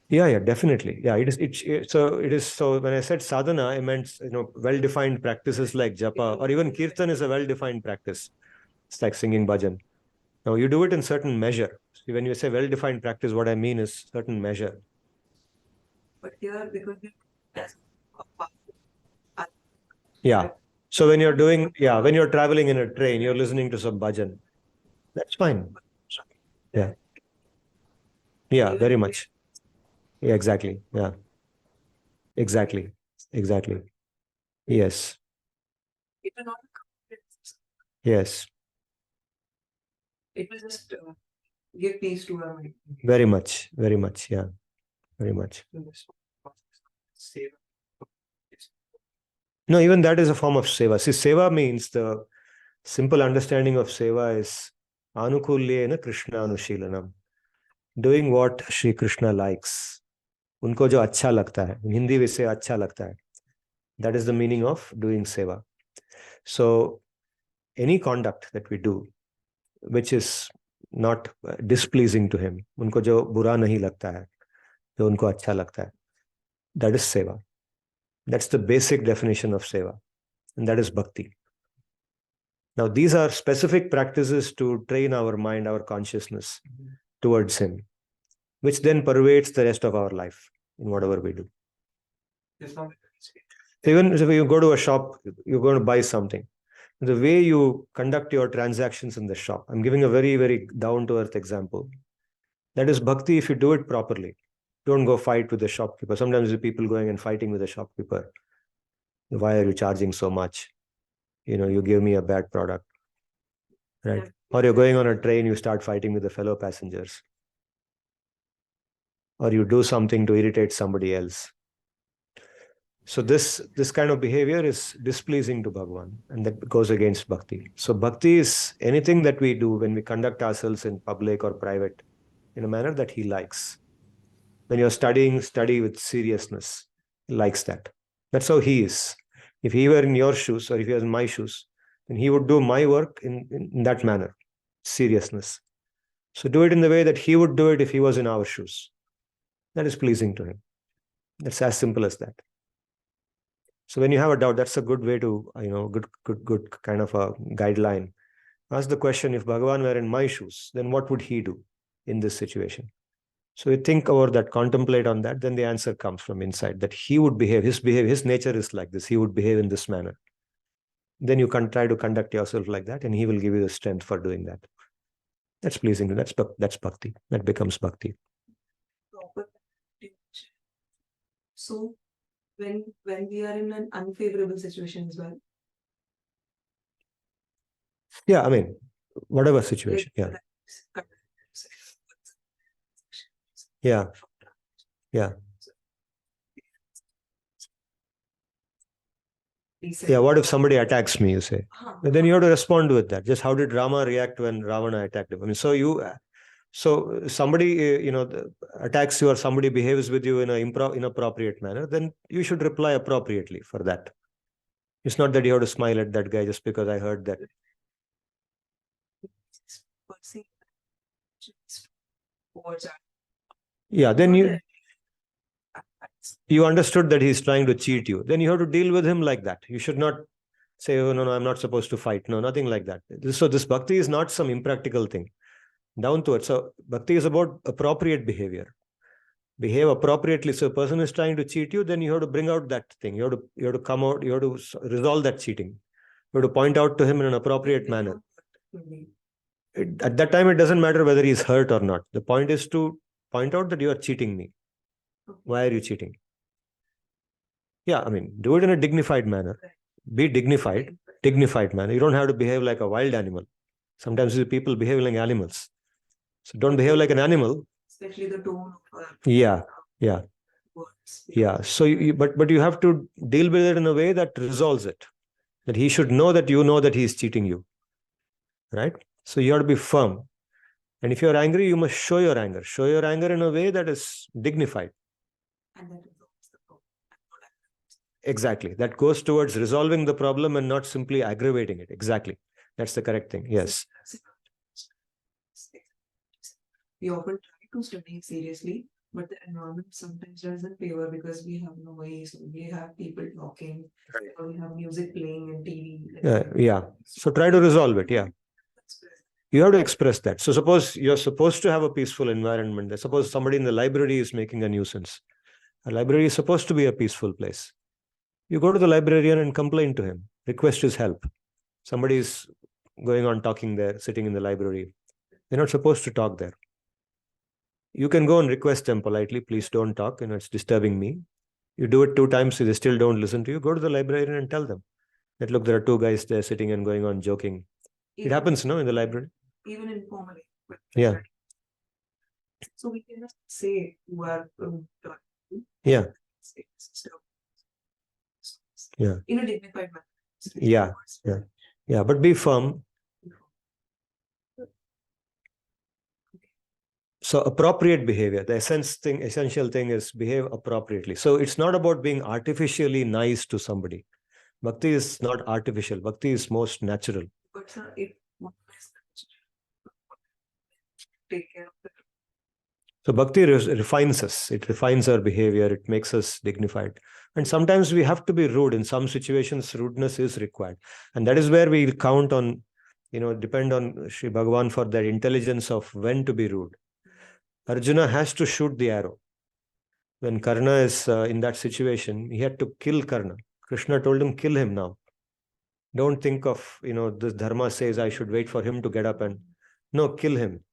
Yeah, definitely. Yeah, it is. So when I said sadhana, I meant, well-defined practices like japa, or even kirtan is a well-defined practice. It's like singing bhajan. Now you do it in certain measure. So when you say well-defined practice, what I mean is certain measure. But here, because Yeah. So when you're traveling in a train, you're listening to some bhajan. That's fine. Yeah. Yeah, very much. Yeah, exactly. Yeah. Exactly. Yes. it will not Yes. it will just give peace to our mind. Very much. Yeah. Very much. No, even that is a form of seva. See, seva means, the simple understanding of seva is anukulyena Krishna anushilanam. Doing what Shri Krishna likes. Unko jo acha lagta hai. In Hindi we say acha lagta hai. That is the meaning of doing seva. So any conduct that we do, which is not displeasing to him, unko jo bura nahi lagta hai, jo unko acha lagta hai, that is seva. That's the basic definition of seva, and that is bhakti. Now, these are specific practices to train our mind, our consciousness towards him, which then pervades the rest of our life in whatever we do. Even if you go to a shop, you're going to buy something. The way you conduct your transactions in the shop, I'm giving a very, very down-to-earth example. That is bhakti if you do it properly. Don't go fight with the shopkeeper. Sometimes the people going and fighting with the shopkeeper. Why are you charging so much? You give me a bad product. Right? Or you're going on a train, you start fighting with the fellow passengers. Or you do something to irritate somebody else. So this kind of behavior is displeasing to Bhagavan, and that goes against bhakti. So bhakti is anything that we do when we conduct ourselves in public or private in a manner that he likes. When you're studying, study with seriousness. He likes that. That's how he is. If he were in your shoes, or if he was in my shoes, then he would do my work in that manner, seriousness. So do it in the way that he would do it if he was in our shoes. That is pleasing to him. That's as simple as that. So when you have a doubt, that's a good way to, good kind of a guideline. Ask the question, if Bhagavan were in my shoes, then what would he do in this situation? So you think over that, contemplate on that, then the answer comes from inside, that he would behave, his nature is like this, he would behave in this manner. Then you can try to conduct yourself like that, and he will give you the strength for doing that. That's pleasing to him. That's bhakti. That becomes bhakti. So when we are in an unfavorable situation as well. Yeah, I mean, whatever situation. Like, Yeah. Yeah, what if somebody attacks me, you say? Then you have to respond with that. Just how did Rama react when Ravana attacked him? I mean, so So somebody, attacks you or somebody behaves with you in an inappropriate manner, then you should reply appropriately for that. It's not that you have to smile at that guy just because I heard that. Yeah, then you understood that he's trying to cheat you. Then you have to deal with him like that. You should not say, oh, no, I'm not supposed to fight. No, nothing like that. So this bhakti is not some impractical thing. Down to it. So bhakti is about appropriate behavior. Behave appropriately. So a person is trying to cheat you, then you have to bring out that thing. You have to come out, you have to resolve that cheating. You have to point out to him in an appropriate manner. At that time, it doesn't matter whether he's hurt or not. The point is to point out that you are cheating me. Why are you cheating? Yeah, I mean, do it in a dignified manner. Be dignified manner. You don't have to behave like a wild animal. Sometimes people behave like animals. So don't behave like an animal. Especially the tone of Yeah. words. Yeah. So, but you have to deal with it in a way that resolves it. That he should know that you know that he is cheating you. Right? So you have to be firm. And if you're angry, you must show your anger. Show your anger in a way that is dignified. And that resolves the problem. Exactly. That goes towards resolving the problem and not simply aggravating it. Exactly. That's the correct thing. Yes. We often try to study seriously, but the environment sometimes doesn't favor because we have noise, we have people talking, or we have music playing and TV. Yeah. So try to resolve it. Yeah. You have to express that. So suppose you're supposed to have a peaceful environment. Suppose somebody in the library is making a nuisance. A library is supposed to be a peaceful place. You go to the librarian and complain to him. Request his help. Somebody is going on talking there, sitting in the library. They're not supposed to talk there. You can go and request them politely, please don't talk, it's disturbing me. You do it 2 times, they still don't listen to you. Go to the librarian and tell them that, look, there are 2 guys there sitting and going on joking. It happens, no, in the library? Even informally. Yeah. So we can just say who are Yeah. Yeah. in a dignified manner. Yeah. Yeah, but be firm. So appropriate behavior, the essential thing is behave appropriately. So it's not about being artificially nice to somebody. Bhakti is not artificial. Bhakti is most natural. But sir, it take care of the So bhakti refines us. It refines our behavior. It makes us dignified. And sometimes we have to be rude. In some situations, rudeness is required. And that is where we count on, depend on Sri Bhagavan for that intelligence of when to be rude. Arjuna has to shoot the arrow. When Karna is in that situation, he had to kill Karna. Krishna told him, kill him now. Don't think of, this dharma says I should wait for him to get up and... No, kill him.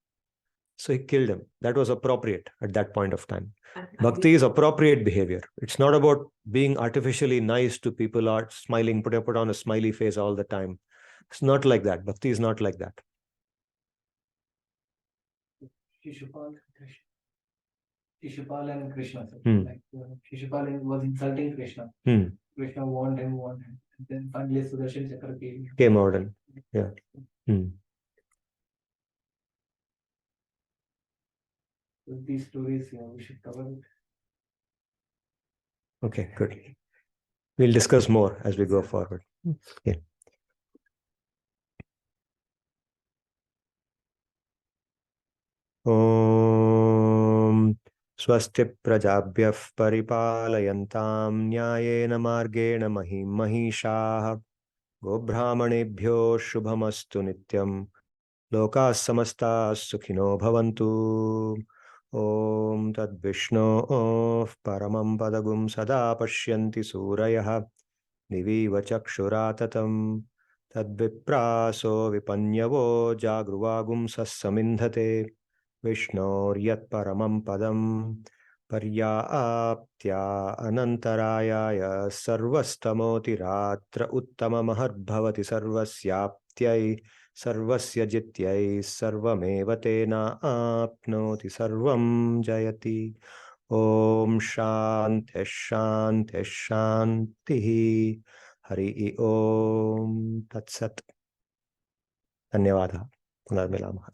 So he killed him. That was appropriate at that point of time. Bhakti is appropriate behavior. It's not about being artificially nice to people or smiling, put on a smiley face all the time. It's not like that. Bhakti is not like that. Shishupal and Krishna. Like Shishupal was insulting Krishna. Krishna warned him. And then finally Sudarshan Chakra came out. And, yeah. So these stories, we should cover it. Okay, good. We'll discuss more as we go forward. Yeah. Om Swasti Prajabhyah Paripalayantam Nyayena Margena Mahim Mahishaah Gobrahmanebhyo Shubhamastu Nityam Lokas Samastas Sukhino Bhavantu. Om Tad Vishno Paramam Padagum Sada Pashyanti Surayah Niviva Chakshuratatam Tad Vipraso Vipanyavo Jagruvagum Sassamindhate Vishnor Yat Paramam Padam Paryaptya Anantarayaya Sarvastamoti Ratra Uttama Maharbhavati Sarvasyaptyai Sarvasya Jityai Sarvameva Tena Apnoti Sarvam Jayati. Om Shanti Shanti Shanti. Hari Om Tat Sat. Dhanyavada. Punarmilamah.